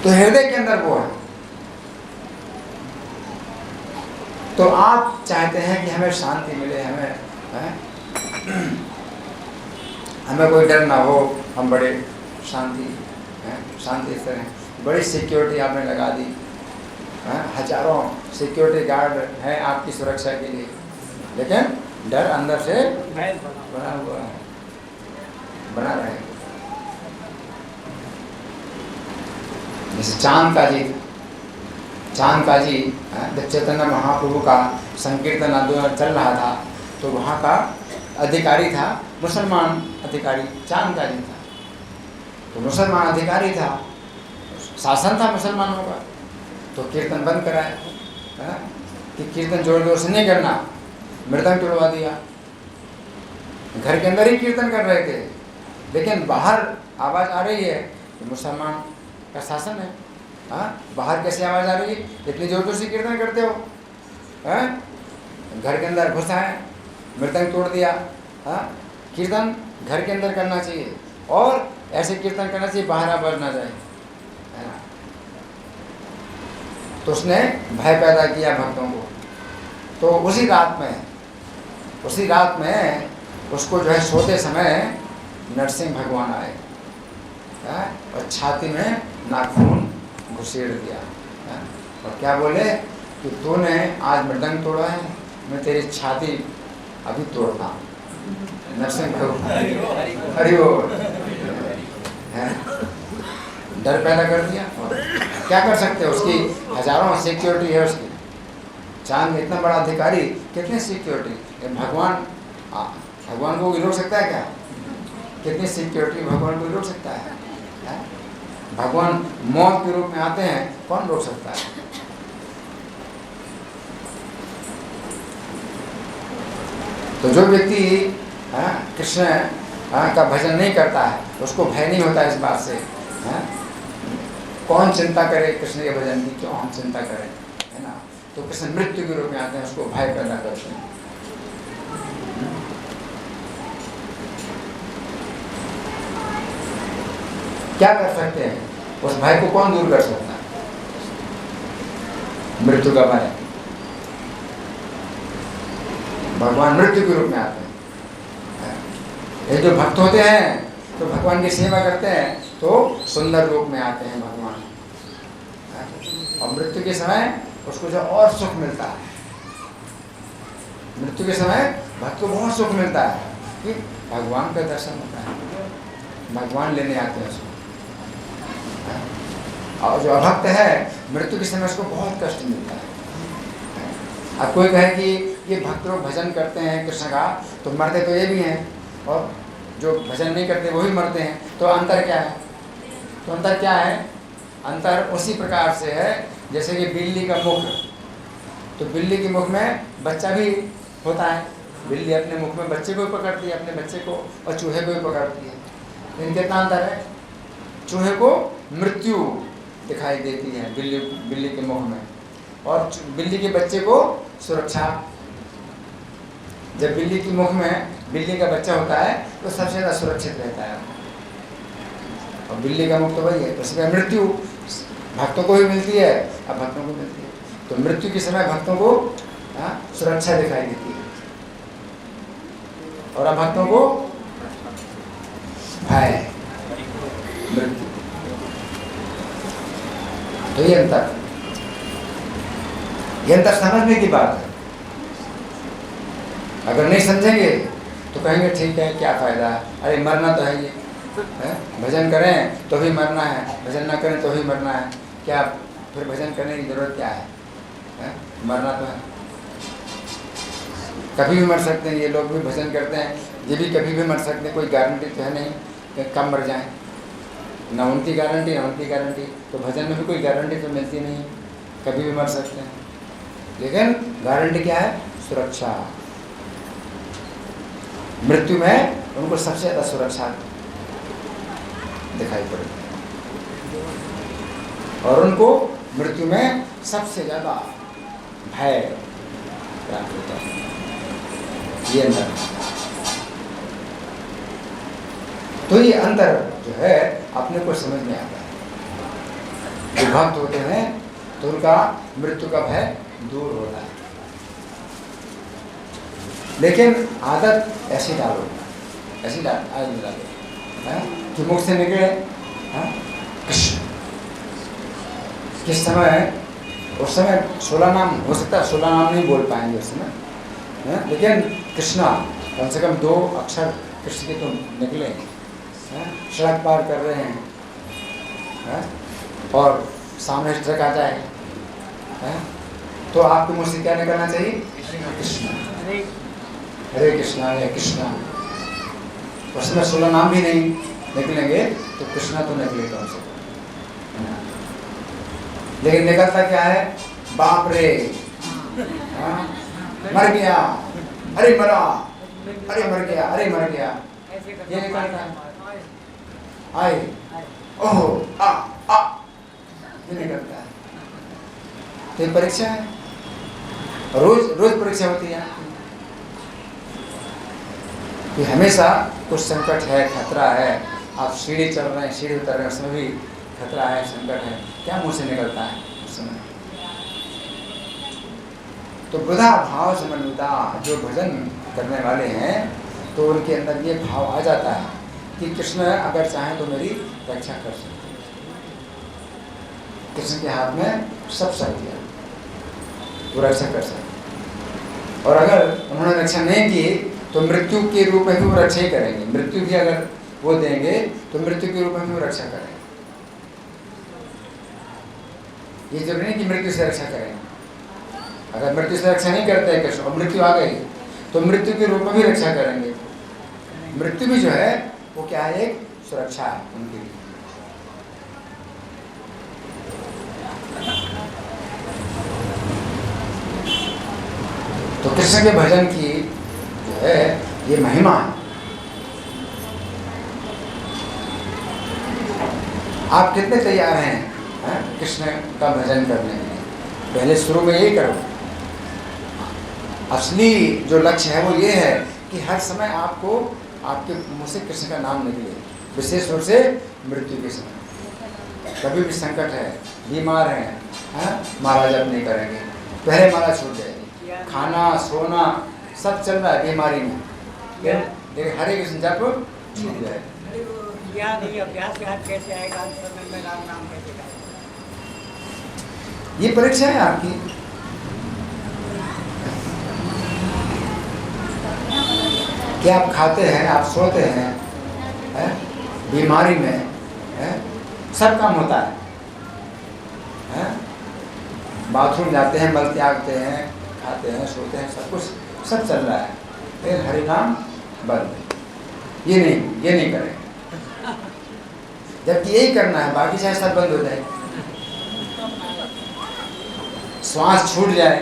तो हृदय के अंदर वो है। तो आप चाहते हैं कि हमें शांति मिले, हमें कोई डर ना हो, हम बड़े शांति से रहें, बड़ी सिक्योरिटी आपने लगा दी, हजारों सिक्योरिटी गार्ड हैं आपकी सुरक्षा के लिए, लेकिन डर अंदर से बना हुआ है, बना रहे। जैसे चांद का जी जब चैतन्य महाप्रभु का संकीर्तन आंदोलन चल रहा था तो वहाँ का अधिकारी था मुसलमान अधिकारी, चांद का जी था, तो मुसलमान अधिकारी था, शासन था मुसलमानों का, तो कीर्तन बंद कराया कि कीर्तन जोर जोर से नहीं करना, मृदंग तोड़वा दिया। घर के अंदर ही कीर्तन कर रहे थे, लेकिन बाहर आवाज़ आ रही है, तो मुसलमान का शासन है, बाहर कैसे आवाज़ आ रही है, इतनी जोर जोर से कीर्तन करते हो, घर के अंदर घुसा है, मृदंग तोड़ दिया। कीर्तन घर के अंदर करना चाहिए, और ऐसे कीर्तन करना चाहिए बाहर आवाज़ ना जाए, है ना। तो उसने भय पैदा किया भक्तों को। तो उसी रात में उसको जो है सोते समय नरसिंह भगवान आए, और छाती में नाखून घुसेड़ दिया, और क्या बोले कि तूने आज मृदंग तोड़ा है, मैं तेरी छाती अभी तोड़ता हूँ। नरसिंह भगवान हरि बोल, डर पैदा कर दिया, और क्या कर सकते हो, उसकी हजारों सिक्योरिटी है उसकी, चांद इतना बड़ा अधिकारी, कितनी सिक्योरिटी, भगवान को रोक सकता है क्या, कितनी सिक्योरिटी भगवान को रोक सकता है? भगवान मौत के रूप में आते हैं, कौन रोक सकता है? तो जो व्यक्ति कृष्ण का भजन नहीं करता है, उसको भय नहीं होता इस बात से। कौन चिंता करे कृष्ण के भजन की, क्यों हम चिंता करें, है ना। तो कृष्ण मृत्यु के रूप में आते हैं, उसको भय पैदा करते हैं। क्या कर सकते हैं, उस भय को कौन दूर कर सकता है? मृत्यु का भय। भगवान मृत्यु के रूप में आते हैं। ये जो भक्त होते हैं तो भगवान की सेवा करते हैं तो सुंदर रूप में आते हैं भगवान। और मृत्यु के समय उसको जो और सुख मिलता है, मृत्यु के समय भक्त को बहुत सुख मिलता है कि भगवान का दर्शन होता है, भगवान लेने आते हैं उसको। और जो अभक्त है मृत्यु के समय उसको बहुत कष्ट मिलता है। अब कोई कहे कि ये भक्त लोग भजन करते हैं कृष्ण का तो मरते तो ये भी हैं, और जो भजन नहीं करते वही मरते हैं, तो अंतर क्या है? तो अंतर क्या है? अंतर उसी प्रकार से है जैसे कि बिल्ली का मुख, तो बिल्ली के मुख में बच्चा भी होता है, बिल्ली अपने मुख में बच्चे को पकड़ती है, अपने बच्चे को, और चूहे को भी पकड़ती है। लेकिन कितना अंतर है? चूहे को मृत्यु दिखाई देती है बिल्ली के मुख में, और बिल्ली के बच्चे को सुरक्षा। जब बिल्ली के मुख में बिल्ली का बच्चा होता है तो सबसे ज़्यादा सुरक्षित रहता है, और बिल्ली का मुख तो वही है। उसमें मृत्यु भक्तों को ही मिलती है, अब भक्तों को मिलती है, तो मृत्यु के समय भक्तों को सुरक्षा दिखाई देती है, और अब भक्तों को भय, मृत्यु। तो ये अंतर समझने की बात है। अगर नहीं समझेंगे तो कहेंगे ठीक है, क्या फायदा है, अरे मरना तो है ये, भजन करें तो भी मरना है, भजन ना करें तो भी मरना है, क्या फिर भजन करने की जरूरत क्या है? मरना तो है, कभी भी मर सकते हैं। ये लोग भी भजन करते हैं, ये भी कभी भी मर सकते हैं, कोई गारंटी तो है नहीं कि कब मर जाएं, ना उनकी गारंटी ना उनकी गारंटी। तो भजन में भी कोई गारंटी तो मिलती नहीं, कभी भी मर सकते हैं। लेकिन गारंटी क्या है? सुरक्षा। मृत्यु में उनको सबसे ज़्यादा सुरक्षा दिखाई पड़ती है, और उनको मृत्यु में सबसे ज़्यादा भय प्राप्त होता है। ये अंतर, तो ये अंतर जो है अपने को समझ में आता है। जो भक्त होते हैं तो उनका मृत्यु का भय दूर होता है। लेकिन आदत ऐसी डालो, ऐसी आदत डालो कि मुख से निकले कृष्ण। किस समय? उस समय 16 नाम हो सकता है, 16 नाम नहीं बोल पाएंगे उस समय, लेकिन कृष्णा कम से कम 2 अक्षर कृष्ण के तो निकले। सड़क पार कर रहे हैं और सामने ट्रक आ जाए तो आपके मुँह से क्या निकलना चाहिए? कृष्णा, हरे कृष्णा, हरे कृष्णा। उसमें 16 नाम भी नहीं निकलेंगे तो कृष्णा तो निकलेगा उनसे। लेकिन निकलता क्या है? बाप रे, मर गया, अरे मरा, अरे मर गया, अरे मर गया, ये निकलता है। आए, ओहो, आ, ये निकलता है। तो ये परीक्षा है, रोज परीक्षा होती है कि हमेशा कुछ संकट है, खतरा है। आप सीढ़ी चढ़ रहे हैं, सीढ़ी उतर रहे हैं, उसमें भी खतरा है, संकट है, क्या मुंह से निकलता है उस समय? तो बुधा भाव समन्विता जो भजन करने वाले हैं तो उनके अंदर ये भाव आ जाता है कि कृष्ण अगर चाहें तो मेरी रक्षा कर सकते हैं। कृष्ण के हाथ में सब शक्ति है, वो रक्षा कर सकते। और अगर उन्होंने रक्षा नहीं की तो मृत्यु के रूप में भी वो रक्षा ही करेंगे। मृत्यु भी अगर वो देंगे तो मृत्यु के रूप में भी वो रक्षा करेंगे। ये जरूरी नहीं कि मृत्यु से रक्षा करेंगे। अगर मृत्यु से रक्षा नहीं करते हैं कृष्ण और मृत्यु आ गई तो मृत्यु के रूप में भी रक्षा करेंगे। मृत्यु भी जो है वो क्या है? एक सुरक्षा है उनके लिए। तो कृष्ण के भजन की जो जो है ये महिमा है। आप कितने तैयार हैं कृष्ण का भजन करने के लिए? पहले शुरू में यही करो। असली जो लक्ष्य है वो ये है कि हर समय आपको आपके मुंह से कृष्ण का नाम निकले, विशेष रूप से मृत्यु के समय। कभी भी संकट है, बीमार हैं, माला जप नहीं करेंगे, पहले माला छूट जाएगी, खाना सोना सब चल रहा है बीमारी में, लेकिन हरे कृष्ण जप छूट जाए। ज्ञान नहीं, अभ्यास के हाथ कैसे आएगा? समय में राम नाम कैसे गाएगा? ये परीक्षा है आपकी। क्या आप खाते हैं, आप सोते हैं, बीमारी में सब काम होता है, बाथरूम जाते हैं, मल त्यागते हैं, खाते हैं, सोते हैं, सब कुछ सब चल रहा है, फिर हरि नाम बंद। ये नहीं करें, जबकि यही करना है, बाकी चाहे सब बंद हो जाए, श्वास छूट जाए,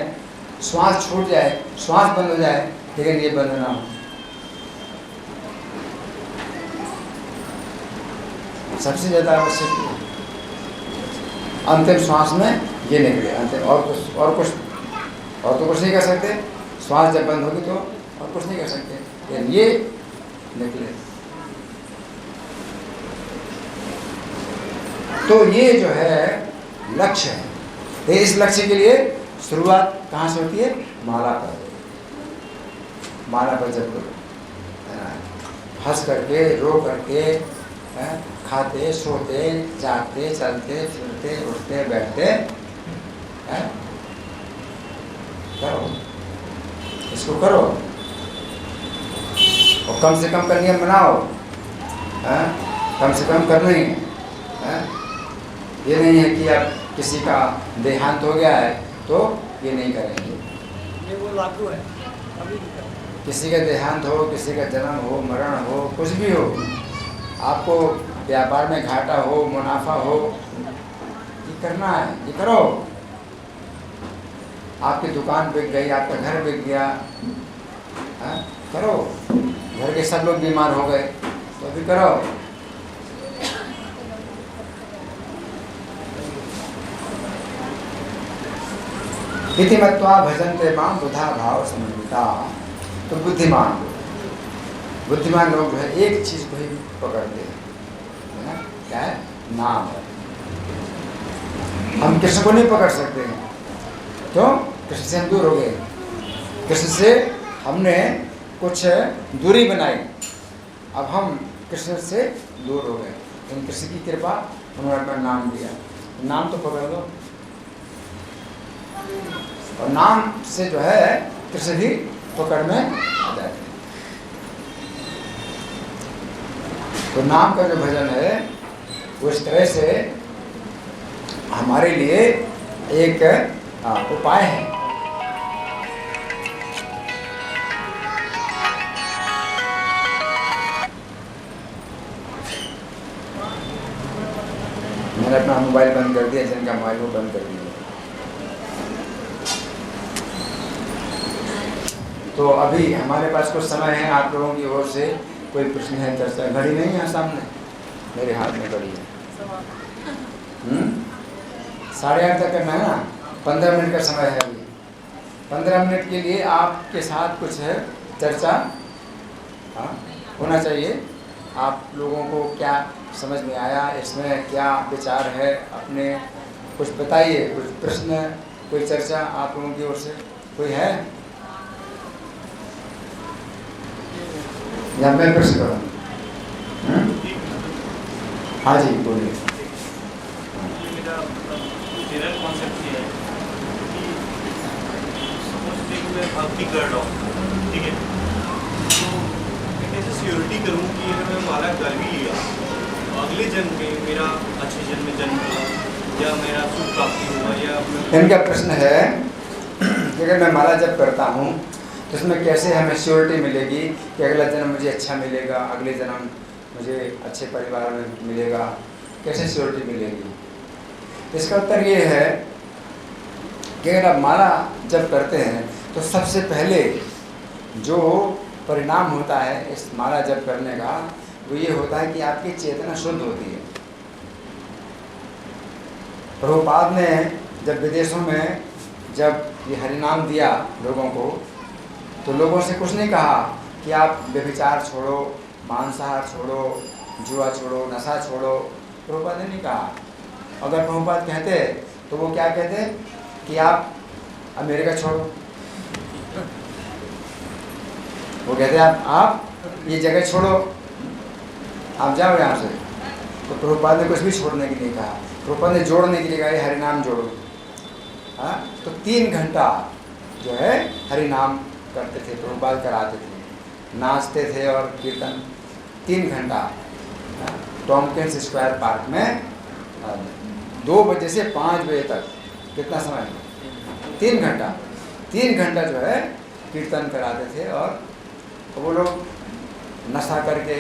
श्वास बंद हो जाए, लेकिन ये बंद ना हो। सबसे ज्यादा आवश्यक अंतिम श्वास में ये निकले, अंतिम और तो कुछ नहीं कर सकते। श्वास जब बंद होगी तो और कुछ नहीं कर सकते, लेकिन ये निकले। तो ये जो है लक्ष्य है। तो इस लक्ष्य के लिए शुरुआत कहाँ से होती है? माला पर जब हंस करके, रो करके, खाते सोते जागते चलते फिरते उठते बैठते करो, इसको करो। और कम से कम का नियम बनाओ, कम से कम करना ही है। ये नहीं है कि अब किसी का देहांत हो गया है तो ये नहीं करेंगे, ये वो लागू है, अभी किसी का देहांत हो, किसी का जन्म हो, मरण हो, कुछ भी हो, आपको व्यापार में घाटा हो, मुनाफा हो, ये करना है, ये करो। आपकी दुकान बिक गई, आपका घर बिक गया, करो। घर के सब लोग बीमार हो गए तो भी करो। इति मत्वा भजन्ते मां बुधा भाव समन्विता। तो बुद्धिमान लोग जो है एक चीज को ही पकड़ते हैं, है ना? क्या है? नाम। हम कृष्ण को नहीं पकड़ सकते हैं, क्यों? कृष्ण से हम दूर हो गए, कृष्ण से हमने कुछ दूरी बनाई, अब हम कृष्ण से दूर हो गए। तो कृष्ण की कृपा, उन्होंने अपना नाम दिया, नाम तो पकड़ लो। और नाम से जो है कृष्ण भी पकड़ में आ जाते हैं। तो नाम का जो भजन है वो इस तरह से हमारे लिए एक उपाय है। मैंने अपना मोबाइल बंद कर दिया, जिनका मोबाइल वो बंद कर दिया। तो अभी हमारे पास कुछ समय है, आप लोगों की ओर से कोई प्रश्न है, चर्चा? घड़ी नहीं है सामने, मेरे हाथ में घड़ी है। 8:30 तक करना है ना, 15 मिनट का समय है अभी। 15 मिनट के लिए आपके साथ कुछ है चर्चा होना चाहिए। आप लोगों को क्या समझ में आया, इसमें क्या विचार है, अपने कुछ बताइए। कुछ प्रश्न, कोई चर्चा आप लोगों की ओर से कोई है? या मैं प्रश्न करूँ? हाँ जी बोलिए। मेरा जनरल कॉन्सेप्ट ये है कि सपोज मैं भक्ति कर रहा हूँ, ठीक है, तो मैं कैसे सियोरिटी करूँ कि अगर मैं माला कर भी लिया तो अगले जन्म में मेरा अच्छे जन्म में जन्म हुआ या मेरा सुख प्राप्ति हुआ, या इनका प्रश्न है कि अगर मैं माला जप करता हूँ तो इसमें कैसे हमें श्योरिटी मिलेगी कि अगला जन्म मुझे अच्छा मिलेगा, अगले जन्म मुझे अच्छे परिवार में मिलेगा, कैसे श्योरिटी मिलेगी? इसका उत्तर ये है कि अगर आप माला जप करते हैं तो सबसे पहले जो परिणाम होता है इस माला जप करने का, वो ये होता है कि आपकी चेतना शुद्ध होती है। प्रभुपाद ने जब विदेशों में जब ये हरिनाम दिया लोगों को, तो लोगों से कुछ नहीं कहा कि आप व्यभिचार छोड़ो, मांसाहार छोड़ो, जुआ छोड़ो, नशा छोड़ो। प्रभुपाद ने नहीं कहा। अगर प्रभुपाद कहते तो वो क्या कहते कि आप अमेरिका छोड़ो। वो कहते आप ये जगह छोड़ो, आप जाओ यहाँ से। तो प्रभुपाद ने कुछ भी छोड़ने के लिए कहा। प्रभुपाद ने जोड़ने के लिए कहा, हरिनाम जोड़ो। हाँ, तो 3 घंटा जो है हरिनाम करते थे, प्रभुपाद कराते थे, नाचते थे और कीर्तन 3 घंटा टॉमकिंस स्क्वायर पार्क में 2 बजे से 5 बजे तक। कितना समय? 3 घंटा। 3 घंटा जो है कीर्तन कराते थे और वो लोग नशा करके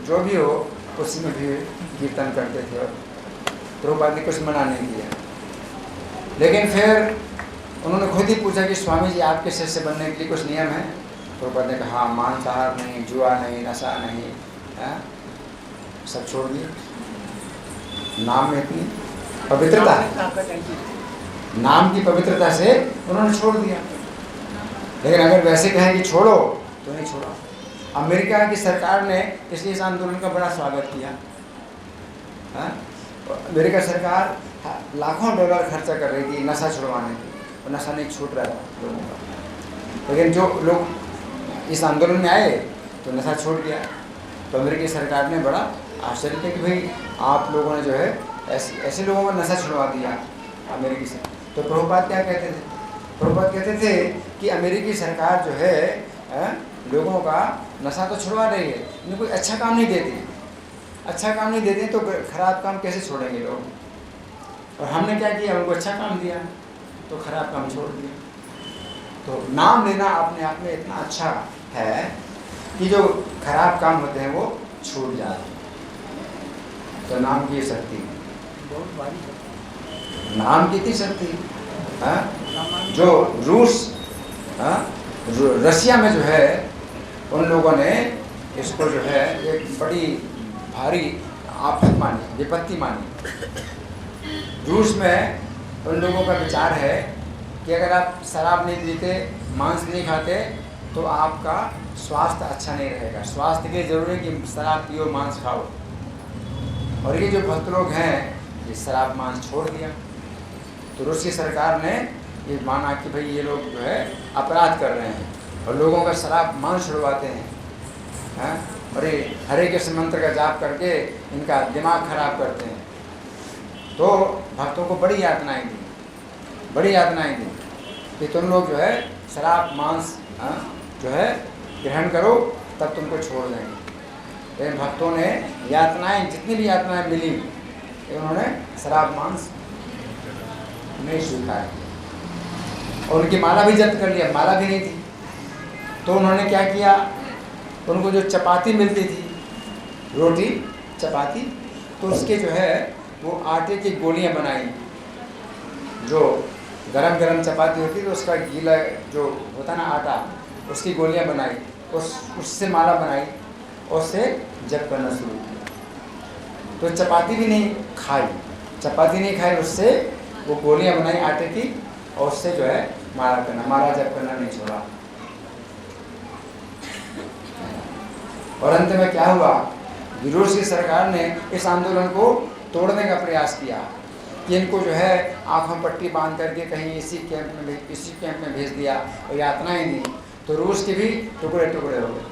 जो भी हो उसी में भी कीर्तन करते थे और प्रभुपाद ने कुछ मना नहीं किया। लेकिन फिर उन्होंने खुद ही पूछा कि स्वामी जी आपके शिष्य बनने के लिए कुछ नियम है? प्रभुपाद ने कहा मांसाहार नहीं, जुआ नहीं, नशा नहीं, सब छोड़ दिए। नाम में इतनी पवित्रता है, नाम की पवित्रता से उन्होंने छोड़ दिया। लेकिन अगर वैसे कहें कि छोड़ो तो नहीं छोड़ा। अमेरिका की सरकार ने इसलिए इस आंदोलन का बड़ा स्वागत किया। अमेरिका सरकार लाखों डॉलर खर्चा कर रही थी नशा छुड़वाने की, और नशा नहीं छूट रहा था लोगों का। लेकिन जो लोग इस आंदोलन में आए तो नशा छूट गया। तो अमेरिकी सरकार ने बड़ा आश्चर्य किया कि भाई आप लोगों ने जो है ऐसे लोगों का नशा छुड़वा दिया अमेरिकी से। तो प्रभुपाद क्या कहते थे? प्रभुपाद कहते थे कि अमेरिकी सरकार जो है लोगों का नशा तो छुड़वा रही है, इन्हें कोई अच्छा काम नहीं देती। अच्छा काम नहीं देते तो खराब काम कैसे छोड़ेंगे लोग? और हमने क्या किया, उनको अच्छा काम दिया तो खराब काम छोड़ दिया। तो नाम लेना अपने आप में इतना अच्छा है कि जो खराब काम होते हैं वो छूट जाते हैं। तो नाम की शक्ति, नाम की इतनी शक्ति है। जो रूस रशिया में जो है उन लोगों ने इसको जो है एक बड़ी भारी आफत मानी, विपत्ति मानी। रूस में उन लोगों का विचार है कि अगर आप शराब नहीं पीते, मांस नहीं खाते तो आपका स्वास्थ्य अच्छा नहीं रहेगा। स्वास्थ्य के लिए जरूरी है कि शराब पियो, मांस खाओ। और ये जो भक्त लोग हैं ये शराब मांस छोड़ दिया। तो रूस की सरकार ने ये माना कि भाई ये लोग जो है अपराध कर रहे हैं और लोगों का शराब मांस छुड़वाते हैं, और ये हरे कृष्ण मंत्र का जाप करके इनका दिमाग खराब करते हैं। तो भक्तों को बड़ी यातनाएं दी, बड़ी यातनाएं दी कि तुम लोग जो है शराब मांस जो है ग्रहण करो तब तुमको छोड़ देंगे। लेकिन भक्तों ने यातनाएं, जितनी भी यातनाएं मिली, उन्होंने शराब मांस नहीं स्वीकार किया और उनकी माला भी जब्त कर लिया। माला भी नहीं थी तो उन्होंने क्या किया, उनको जो चपाती मिलती थी, रोटी चपाती, तो उसके जो है वो आटे की गोलियां बनाई। जो गरम गरम चपाती होती तो उसका गीला जो होता ना आटा, उसकी गोलियां बनाई, उससे माला बनाई और उससे जप करना शुरू किया। तो चपाती भी नहीं खाई, चपाती नहीं खाई, उससे वो गोलियां बनाई आटे की और उससे जो है माला करना, माला जप करना नहीं छोड़ा। और अंत में क्या हुआ, रूस की सरकार ने इस आंदोलन को तोड़ने का प्रयास किया कि इनको जो है आँखों पट्टी बांध करके कहीं इसी कैंप में भेज दिया और यातनाएं दी। तो रूस के भी टुकड़े टुकड़े हो गए।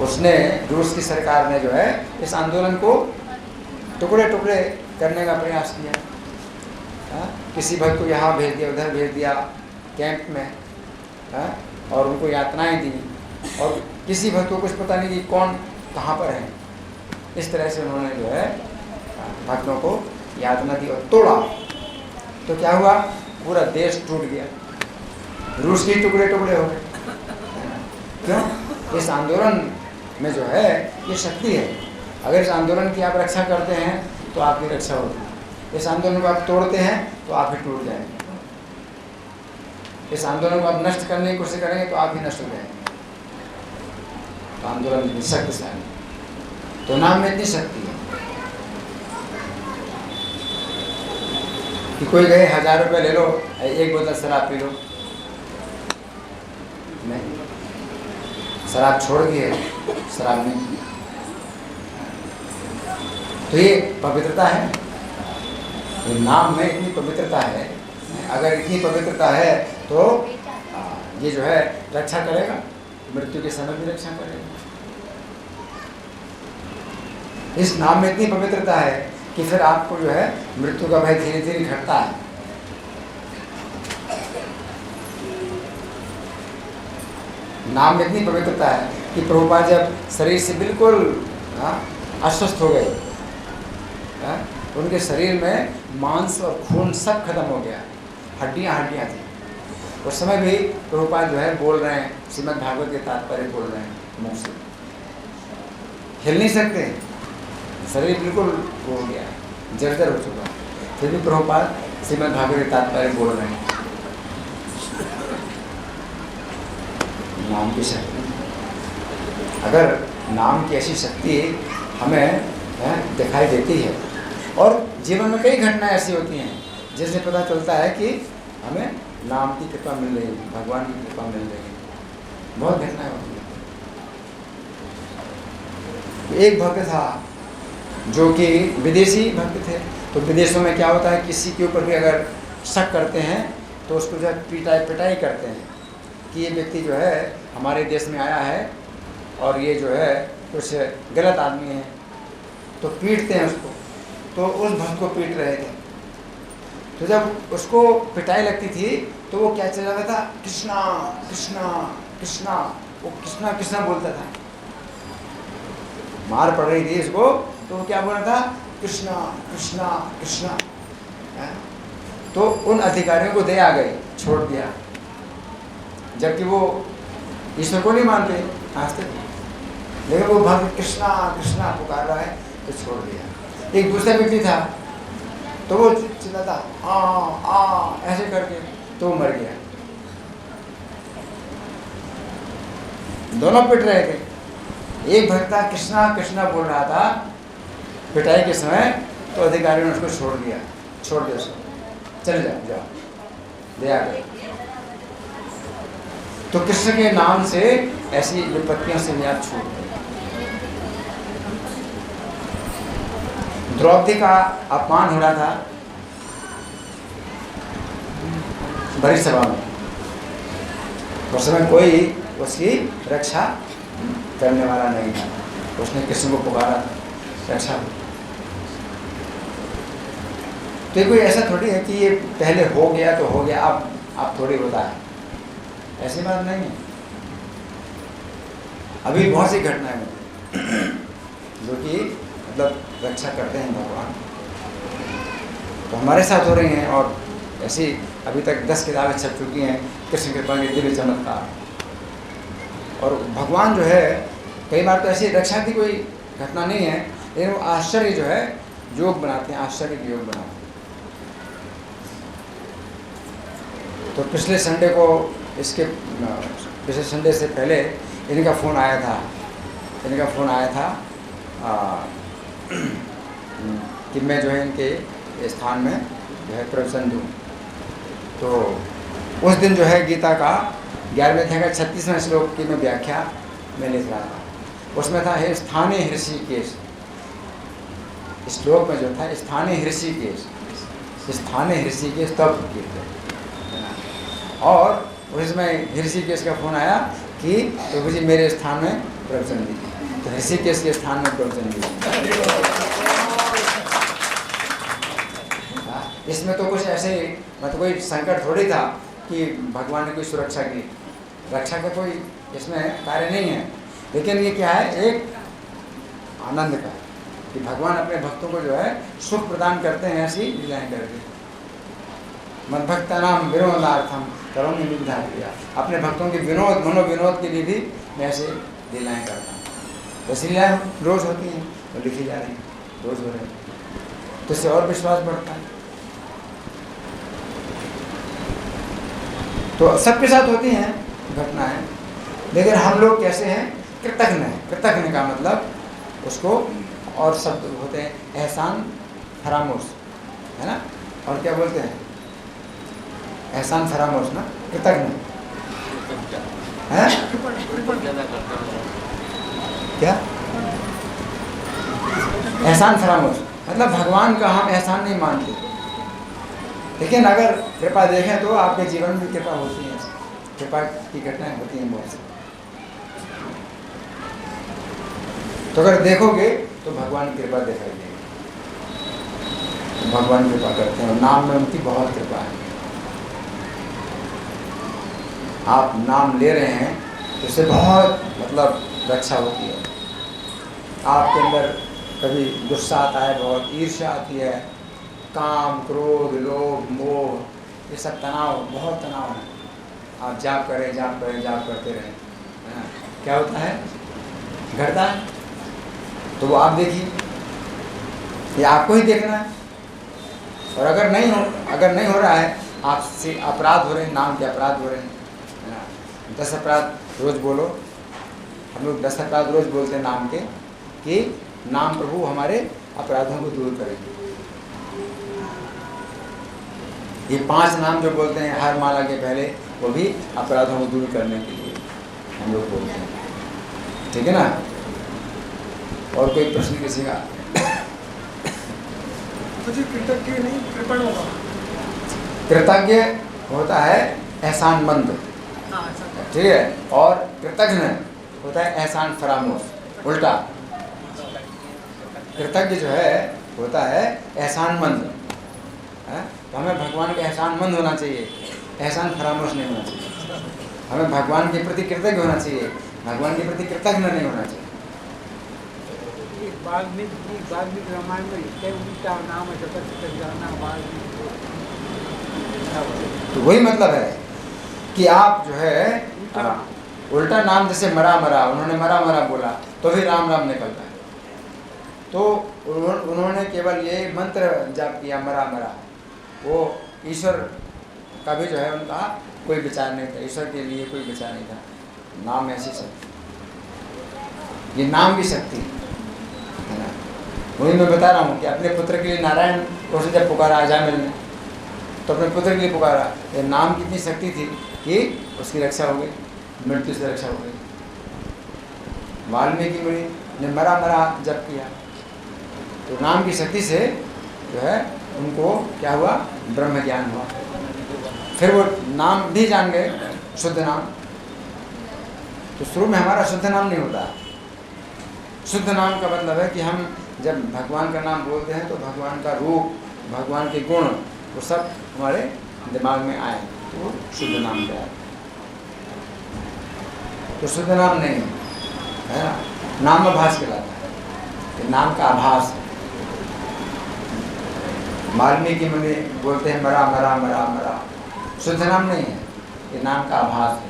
उसने, रूस की सरकार ने जो है इस आंदोलन को टुकड़े टुकड़े करने का प्रयास किया। किसी भक्त को यहाँ भेज दिया, उधर भेज दिया कैंप में, और उनको यातनाएं दी, और किसी भक्त को कुछ पता नहीं कि कौन कहाँ पर है। इस तरह से उन्होंने जो है भक्तों को यातना दी और तोड़ा। तो क्या हुआ, पूरा देश टूट गया, रूस के टुकड़े टुकड़े हो गए। क्यों? इस आंदोलन में जो है ये शक्ति है। अगर इस आंदोलन की आप रक्षा करते हैं तो आपकी रक्षा होती है। इस आंदोलन को आप तोड़ते हैं तो आप ही टूट जाएंगे। इस आंदोलन को आप नष्ट करने की कोशिश करेंगे तो आप ही नष्ट हो जाएंगे। तो आंदोलन इतनी शक्तिशाली, तो नाम में इतनी शक्ति है कि कोई गए 1000 रुपये ले लो, एक बोतल शराब पी लो, नहीं, शराब छोड़ दी है, शराब नहीं पी। तो ये पवित्रता है, ये नाम में इतनी पवित्रता है। अगर इतनी पवित्रता है तो ये जो है रक्षा करेगा, मृत्यु के समय भी रक्षा करेगा। इस नाम में इतनी पवित्रता है कि फिर आपको जो है मृत्यु का भय धीरे धीरे घटता है। नाम में इतनी पवित्रता है कि प्रभुपाद जब शरीर से बिल्कुल अस्वस्थ हो गए, उनके शरीर में मांस और खून सब खत्म हो गया, हड्डियां थी। उस समय भी प्रभुपाद जो है बोल रहे हैं, श्रीमद् भागवत के तात्पर्य बोल रहे हैं, मुंह से हिल नहीं सकते, शरीर बिल्कुल वो हो गया, जर्जर हो चुका, फिर भी प्रभुपाद श्रीमद् भागवत के तात्पर्य बोल रहे हैं। नाम की शक्ति, अगर नाम की ऐसी शक्ति हमें दिखाई देती है, और जीवन में कई घटनाएं ऐसी होती हैं जिससे पता चलता है कि हमें नाम की कृपा मिल रही है, भगवान की कृपा मिल रही है। बहुत घटनाएं होती हैं। एक भक्त था जो कि विदेशी भक्त थे, तो विदेशों में क्या होता है, किसी के ऊपर भी अगर शक करते हैं तो उसको जो है पिटाई करते हैं कि ये व्यक्ति जो है हमारे देश में आया है और ये जो है कुछ गलत आदमी है, तो पीटते हैं उसको। तो उस भक्त को पीट रहे थे, तो जब उसको पिटाई लगती थी तो वो क्या चल रहा था, कृष्णा कृष्णा कृष्णा, वो कृष्णा कृष्णा बोलता था। मार पड़ रही थी इसको तो वो क्या बोल रहा था, कृष्णा कृष्णा कृष्णा। तो उन अधिकारियों को दया आ गई, छोड़ दिया, जबकि वो ईश्वर को नहीं मानते आज तक, लेकिन वो भक्त कृष्णा कृष्णा पुकार रहा है तो छोड़ दिया। एक दूसरा व्यक्ति था तो वो चिल्लाता आ ऐसे करके, तो वो मर गया। दोनों पिट रहे थे, एक भक्त कृष्णा कृष्णा बोल रहा था पिटाई के समय, तो अधिकारियों ने उसको छोड़ दिया उसको, चले जाओ दया कर। तो कृष्ण के नाम से ऐसी विपत्तियों से भी आप छूट गए। द्रौपदी का अपमान हो रहा था बड़ी सभा में, उस समय कोई उसकी रक्षा करने वाला नहीं था, उसने कृष्ण को पुकारा रक्षा। तो ये कोई ऐसा थोड़ी है कि ये पहले हो गया तो हो गया, अब थोड़ी होता है, ऐसी बात नहीं है। अभी बहुत सी घटनाएं होती जो कि मतलब रक्षा करते हैं भगवान, तो हमारे साथ हो रही हैं। और ऐसी अभी तक 10 किताबें छप चुकी हैं कृष्ण कृपा के दिव्य चमत्कार। और भगवान जो है कई बार तो ऐसी रक्षा की कोई घटना नहीं है, लेकिन वो आश्चर्य जो है योग बनाते हैं, आश्चर्य के योग बनाते हैं। तो पिछले संडे से पहले इनका फ़ोन आया था कि मैं जो है इनके स्थान में जो है प्रवचन दूँ। तो उस दिन जो है गीता का 11वें अध्याय का 36वां श्लोक की मैं व्याख्या में लिख रहा था। उसमें था हे स्थाने ऋषिकेश, श्लोक में जो था स्थाने ऋषिकेश तब कीर्तन। और उसमें ऋषिकेश का फोन आया कि प्रभु जी मेरे स्थान में प्रवचन दीजिए, तो ऋषिकेश के स्थान में प्रवचन दीजिए। इसमें तो कुछ ऐसे मतलब कोई संकट थोड़ी था कि भगवान ने कोई सुरक्षा की, रक्षा का कोई इसमें कार्य नहीं है, लेकिन ये क्या है, एक आनंद का कि भगवान अपने भक्तों को जो है सुख प्रदान करते हैं, ऐसी लीलाएं करके। मद्भक्ता नाम विनोदार्थम करोमि विद्या क्रिया, अपने भक्तों के मनोविनोद के लिए भी मैं ऐसे लीलाएं करता हूँ। तो ऐसी लीलाएं रोज होती हैं, तो लिखी जा रही हैं, रोज हो रही हैं, तो इससे और विश्वास बढ़ता है। तो सबके साथ होती हैं घटनाएं, लेकिन हम लोग कैसे हैं, कृतज्ञ हैं। कृतज्ञ का मतलब उसको और शब्द होते हैं एहसान फरामोश, है ना, और क्या बोलते हैं, एहसान फरामोश ना, कृतज्ञ है क्या, एहसान फरामोश मतलब भगवान का हम एहसान नहीं मानते, लेकिन अगर कृपा देखें तो आपके जीवन में कृपा होती है, कृपा की घटनाएं होती हैं बहुत सी। तो अगर देखोगे तो भगवान की कृपा दिखाई देगी, तो भगवान कृपा करते हैं, नाम में उनकी बहुत कृपा है। आप नाम ले रहे हैं तो उससे बहुत मतलब रक्षा होती है। आपके अंदर कभी गुस्सा आता है, बहुत ईर्ष्या आती है, काम क्रोध लोभ मोह, ये सब तनाव, बहुत तनाव है। आप जाप करें, जाप करें, जाप करते रहें, है ना, क्या होता है, घटता है। तो वो आप देखिए, ये आपको ही देखना है। और अगर नहीं हो रहा है, आपसे अपराध हो रहे हैं, नाम के अपराध हो रहे हैं, है ना। 10 अपराध रोज बोलो, हम लोग 10 अपराध रोज बोलते हैं नाम के, कि नाम प्रभु हमारे अपराधों को दूर करेंगे। ये 5 नाम जो बोलते हैं हर माला के पहले, वो भी अपराधों को दूर करने के लिए हम लोग बोलते हैं, ठीक है ना। और कोई प्रश्न किसी का? कृतज्ञ नहीं, कृपण होगा। कृतज्ञ होता है एहसानमंद, ठीक है, और कृतज्ञ होता है एहसान फरामोश, उल्टा। कृतज्ञ जो है होता है एहसानमंद, तो हमें भगवान का एहसानमंद होना चाहिए, एहसान फरामोश नहीं होना चाहिए। हमें भगवान के प्रति कृतज्ञ होना चाहिए, भगवान के प्रति कृतज्ञ नहीं होना चाहिए। वाल्मीकि रामायण में इसके उल्टा नाम है, जगत जाना वाल्मीकि, तो वही मतलब है कि आप जो है उल्टा नाम, जैसे मरा मरा, उन्होंने मरा मरा बोला तो भी राम राम निकलता है। तो उन्होंने केवल ये मंत्र जाप किया, मरा मरा, वो ईश्वर का भी जो है उनका कोई विचार नहीं था, ईश्वर के लिए कोई विचार नहीं था। नाम ऐसी शक्ति, ये नाम की शक्ति है ना। वही मैं बता रहा हूँ कि अपने पुत्र के लिए नारायण को जब पुकारा आ जाए मिलने, तो अपने पुत्र के लिए पुकारा, ये नाम की इतनी शक्ति थी कि उसकी रक्षा हो गई, मृत्यु से रक्षा हो गई। वाल्मीकि मुनि ने मरा मरा जप किया, तो नाम की शक्ति से जो है उनको क्या हुआ, ब्रह्म ज्ञान हुआ। फिर वो नाम भी जान गए, शुद्ध नाम। तो शुरू में हमारा शुद्ध नाम नहीं होता। शुद्ध नाम का मतलब है कि हम जब भगवान का नाम बोलते हैं तो भगवान का रूप, भगवान के गुण, वो सब हमारे दिमाग में आए, तो वो शुद्ध नाम का है। तो शुद्ध नाम नहीं है ना, नाम आभास कहलाता है, कि नाम का आभास। वाल्मीकि मुनि बोलते हैं मरा मरा मरा मरा, शुद्ध नाम नहीं है, ये नाम का आभास है।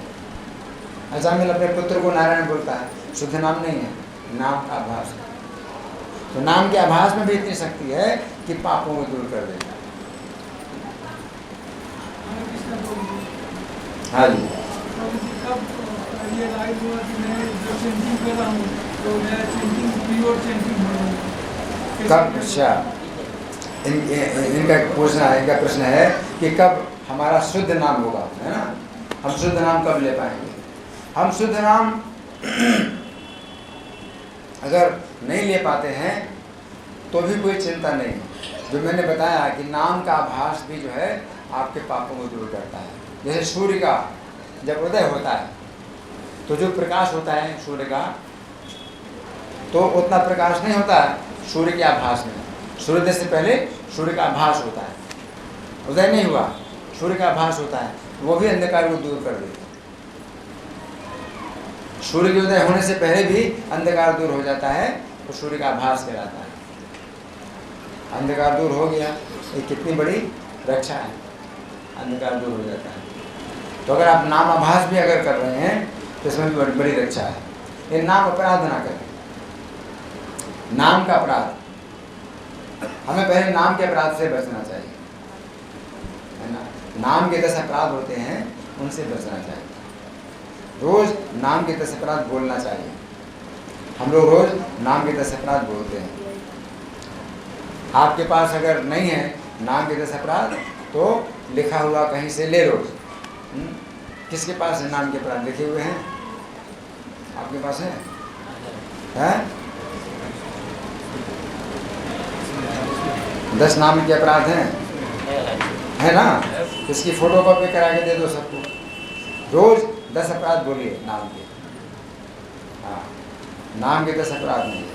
अजामिल अपने पुत्र को नारायण बोलता है, शुद्ध नाम नहीं है, नाम का आभास है। तो नाम के आभास में भी इतनी शक्ति है कि पापों को दूर कर देगा। हाँ जी, कब, अच्छा इनका प्रश्न है कि कब हमारा शुद्ध नाम होगा, है ना। हम शुद्ध नाम कब ले पाएंगे? हम शुद्ध नाम अगर नहीं ले पाते हैं तो भी कोई चिंता नहीं। जो मैंने बताया कि नाम का आभास भी जो है आपके पापों को दूर करता है। जैसे सूर्य का जब उदय होता है तो जो प्रकाश होता है सूर्य का, तो उतना प्रकाश नहीं होता है सूर्य के आभास में। सूर्योदय से पहले सूर्य का आभास होता है, उदय नहीं हुआ, सूर्य का आभास होता है, वो भी अंधकार को दूर कर देता है। सूर्य के उदय होने से पहले भी अंधकार दूर हो जाता है, तो सूर्य का आभास कहलाता है। अंधकार दूर हो गया, ये कितनी बड़ी रक्षा है, अंधकार दूर हो जाता है। तो अगर आप नाम आभास भी अगर कर रहे हैं तो इसमें भी बड़ी बड़ी रक्षा है। ये नाम अपराध ना करें, नाम का अपराध, हमें पहले नाम के अपराध से बचना चाहिए, है ना। नाम के 10 अपराध होते हैं, उनसे बचना चाहिए। रोज़ नाम के 10 अपराध बोलना चाहिए। हम लोग रोज़ नाम के 10 अपराध बोलते हैं। आपके पास अगर नहीं है नाम के 10 अपराध तो लिखा हुआ कहीं से ले लो। किसके पास है नाम के अपराध लिखे हुए हैं? आपके पास है? हैं? 10 नाम के अपराध हैं, है ना? इसकी फोटो कॉपी करा के दे दो सबको। रोज 10 अपराध बोलिए नाम के। हाँ, नाम के 10 अपराध नहीं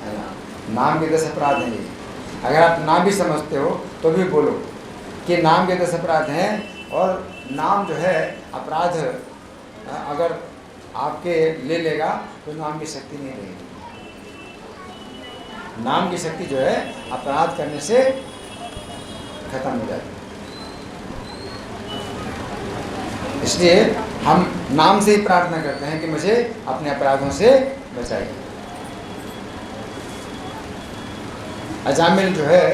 है ना? नाम के 10 अपराध नहीं। अगर आप ना भी समझते हो तो भी बोलो कि नाम के 10 अपराध हैं। और नाम जो है अपराध अगर आपके ले लेगा तो नाम की शक्ति नहीं रहेगी। नाम की शक्ति जो है अपराध करने से खत्म हो जाती है। इसलिए हम नाम से ही प्रार्थना करते हैं कि मुझे अपने अपराधों से बचाइए। अजामिल जो है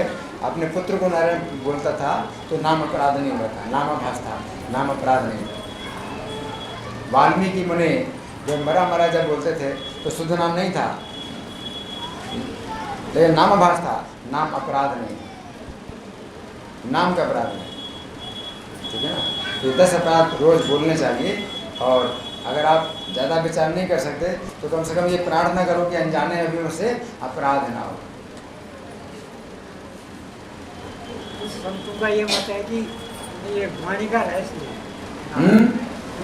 अपने पुत्र को नारायण बोलता था तो नाम अपराध नहीं हुआ था, नाम आभास था, नाम अपराध नहीं। वाल्मीकि मुनि जब मरा जब बोलते थे तो शुद्ध नाम नहीं था, लेकिन नाम आभास था, नाम अपराध नहीं, नाम का अपराध नहीं। ठीक है ना? तो 10 अपराध रोज बोलने चाहिए। और अगर आप ज़्यादा विचार नहीं कर सकते तो कम से कम ये प्रार्थना करो कि अनजाने अभियों से अपराध ना हो। संतों का ये मत है कि ये वाणी का रहस्य है।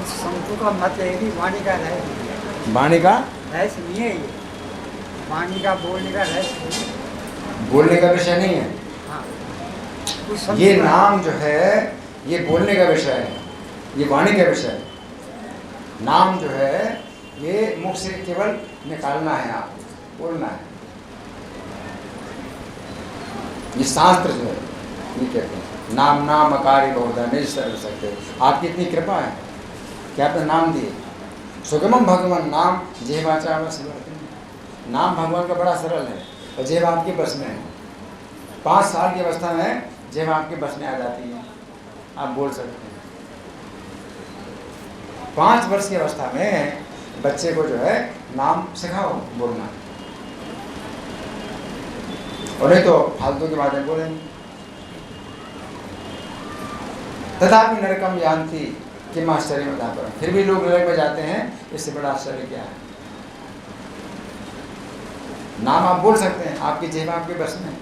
उस संतों का मत है कि वाणी का रहस्य है। वाणी का रहस्य नहीं है ये, वाणी का बोलने का रहस्य नहीं है। बोलने का विषय नहीं है। हाँ, उस संतों ये का- नाम जो है ये बोलने का विषय है, ये वाणी का विषय है। नाम जो है ये मुख से केवल निकालना है, आपको बोलना है। ये शास्त्र जो है ये कहते हैं नाम नाम अकारी बहुधा निज सर्व सकते। आपकी इतनी कृपा है कि आपने नाम दिए। सुगमम भगवान नाम जेवाचा वसवर्तन। नाम भगवान का बड़ा सरल है और जेब आपके बस में है। 5 साल की अवस्था में जेब आपके बस में आ जाती है, आप बोल सकते हैं। 5 वर्ष की अवस्था में बच्चे को जो है नाम सिखाओ बोलना, और नहीं तो फालतू की बातें बोलेंगे। तथापि नरकम यान्ति कि आश्चर्य में पर, फिर भी लोग नरक में जाते हैं। इससे बड़ा आश्चर्य क्या है? नाम आप बोल सकते हैं, आपकी जेब आपके बस में।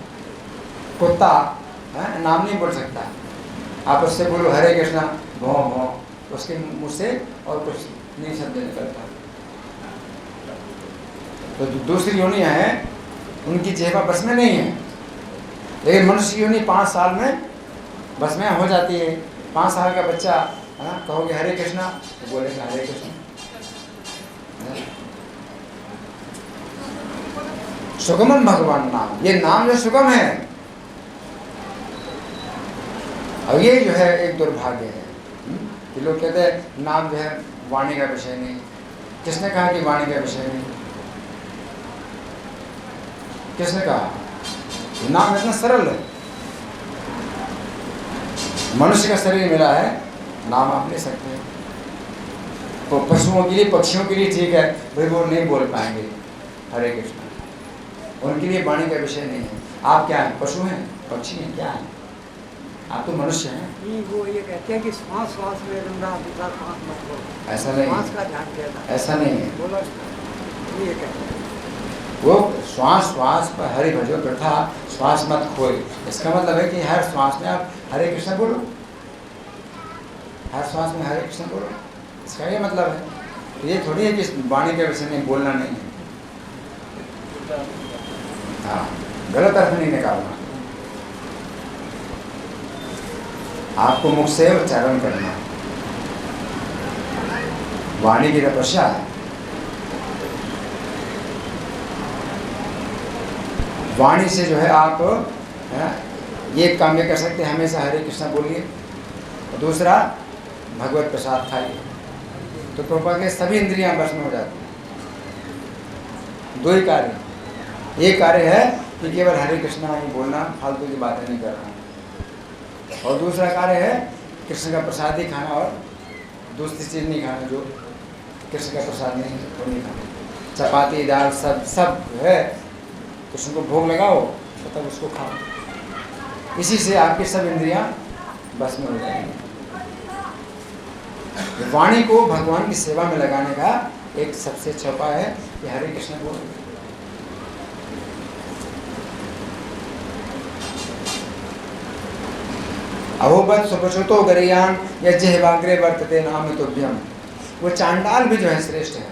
कुत्ता है नाम नहीं बोल सकता, आप उससे बोलो हरे कृष्णा भौ भौ, उसके मुँह से और कुछ नहीं शब्द निकलता। तो दूसरी योनियाँ हैं उनकी जेबा बस में नहीं है, लेकिन मनुष्य की योनि 5 साल में बस में हो जाती है। 5 साल का बच्चा कहोगे हरे कृष्णा तो बोलेगा हरे कृष्णा। सुगमन भगवान नाम, ये नाम जो सुगम है। और ये जो है एक दुर्भाग्य है कि लोग कहते हैं नाम जो है वाणी का विषय नहीं। किसने कहा कि वाणी का विषय नहीं? किसने कहा? नाम इतना सरल है। मनुष्य का शरीर मिला है, नाम आप ले सकते हैं। तो पशुओं के लिए पक्षियों के लिए ठीक है भाई, वो नहीं बोल पाएंगे हरे कृष्णा, उनके लिए वाणी का विषय नहीं है। आप क्या हैं? पशु हैं, पक्षी हैं, क्या हैं? आप तो मनुष्य हैं। नहीं, वो ये कहते हैं कि श्वास श्वास में गंगा दूसरा श्वास मत लो, ऐसा नहीं श्वास है, का ध्यान देना। ऐसा नहीं है। बोलो ये कहते हैं। वो श्वास श्वास पर हरि भजो प्रथा श्वास मत खोए। इसका मतलब है कि हर श्वास में आप हरे कृष्ण बोलो, हर श्वास में हरे कृष्ण बोलो, इसका ये मतलब है। तो ये थोड़ी है कि वाणी के विषय में बोलना नहीं है। हाँ, गलत अर्थ नहीं निकालना, आपको मुख से उच्चारण करना। वाणी की तपस्या है। वाणी से जो है आप ये काम ये कर सकते हैं, हमेशा हरे कृष्णा बोलिए, और दूसरा भगवत प्रसाद खाइए, तो प्रभुपाद के सभी इंद्रियां बस में हो जाती हैं। 2 ही कार्य, एक कार्य है कि केवल हरे कृष्णा ही बोलना, फालतू की बातें नहीं करना, और दूसरा कार्य है कृष्ण का प्रसाद ही खाना और दूसरी चीज़ नहीं खाना, जो कृष्ण का प्रसाद नहीं वो नहीं खाना। चपाती दाल सब है, कृष्ण को भोग लगाओ तो तब उसको खाओ। इसी से आपकी सब इंद्रियां बस में हो जाएंगी। वाणी को भगवान की सेवा में लगाने का एक सबसे अच्छा उपाय है कि हरे कृष्ण बोलो। अहोबत सुपचुतो गरीयान यज्जिह्वाग्रे वर्तते नाम तुभ्यम। वो चांडाल भी जो है श्रेष्ठ है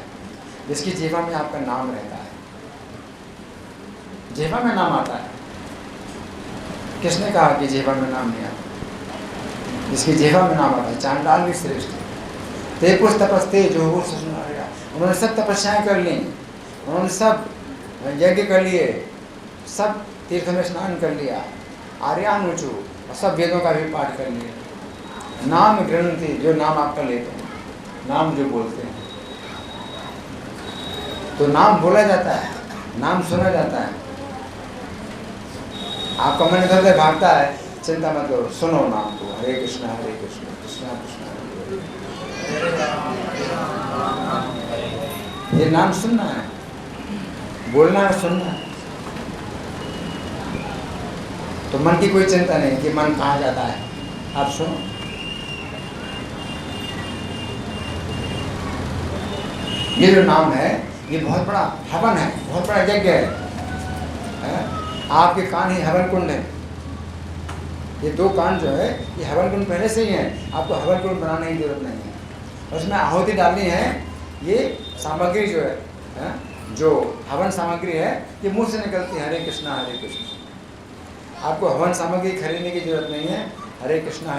जिसकी जीवा में आपका नाम रहता है, जीवा में नाम आता है। किसने कहा कि जीवा में नाम नहीं आता? जिसकी जीवा में नाम आता है, चांडाल भी श्रेष्ठ है। ते पुष तपस्ते जो वो सुनाया, उन्होंने सब तपस्याएं कर ली, उन्होंने सब यज्ञ कर लिए, सब तीर्थ में स्नान कर लिया, आर्यान ऊँचू, और सब वेदों का भी पाठ कर लिया। नाम ग्रंथि, जो नाम आपका लेते हैं, नाम जो बोलते हैं, तो नाम बोला जाता है, नाम सुना जाता है। आपका मन इधर उधर भागता है, चिंता मत करो, सुनो नाम को, हरे कृष्णा कृष्णा कृष्णा हरे। ये नाम सुनना है, बोलना है, सुनना है। तो मन की कोई चिंता नहीं कि मन कहाँ जाता है, आप सुनो। ये जो नाम है ये बहुत बड़ा हवन है, बहुत बड़ा यज्ञ है। आपके कान ही हवन कुंड है। ये दो कान जो है ये हवन कुंड पहले से ही है, आपको हवन कुंड बनाने की जरूरत नहीं है। और उसमें आहुति डालनी है। ये सामग्री जो है, जो हवन सामग्री है, ये मुंह से निकलती है, हरे कृष्णा हरे कृष्णा। आपको हवन सामग्री खरीदने की जरूरत नहीं है। हरे कृष्णा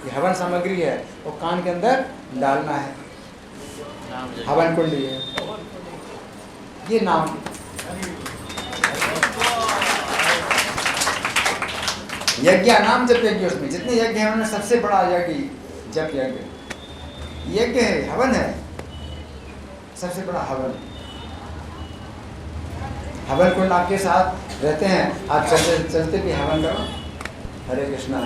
ये हवन सामग्री है, वो कान के अंदर डालना है। हवन कुंड ये नाम। यज्ञ नाम जप यज्ञ, उसमें जितने यज्ञ हैं उन्होंने सबसे बड़ा यज्ञ जप यज्ञ है, हवन है, सबसे बड़ा हवन। हवन कुंड आपके साथ रहते हैं, आप चलते चलते भी हवन करो, हरे कृष्णा।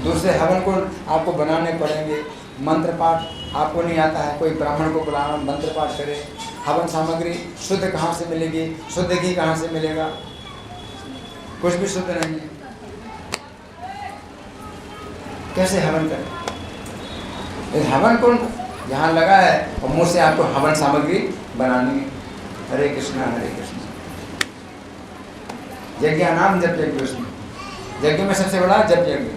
दूसरे हवन कुंड आपको बनाने पड़ेंगे। मंत्र पाठ आपको नहीं आता है, कोई ब्राह्मण को बुलाना, मंत्र पाठ करे। हवन सामग्री शुद्ध कहाँ से मिलेगी, शुद्ध घी कहाँ से मिलेगा, कुछ भी शुद्ध नहीं है। कैसे हवन करें? हवन कुंड यहाँ लगा है और मुँह से आपको हवन सामग्री बनानी है। हरे कृष्णा यज्ञ नाम जप यज्ञ, उसमें यज्ञ में सबसे बड़ा जप यज्ञ।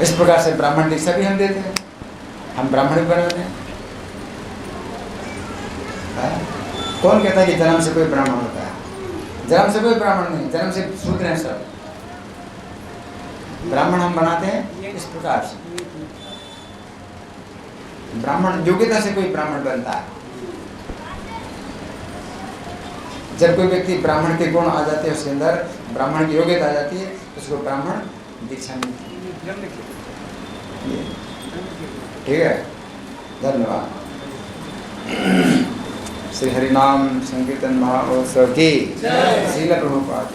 इस प्रकार से ब्राह्मण दीक्षा भी हम देते हैं, हम ब्राह्मण भी बनाते हैं। कौन कहता है कि जन्म से कोई ब्राह्मण होता है? जन्म से कोई ब्राह्मण नहीं, जन्म से शूद्र हैं सब। ब्राह्मण हम बनाते हैं इस प्रकार से। ब्राह्मण योग्यता से कोई ब्राह्मण बनता है। जब कोई व्यक्ति ब्राह्मण के गुण आ जाते हैं, उसके अंदर ब्राह्मण की योग्यता आ जाती है, तो उसको ब्राह्मण दीक्षा मिलती है। ठीक है, धन्यवाद। श्री हरिनाम संकीर्तन महाउत्सव की श्रील प्रभुपाद।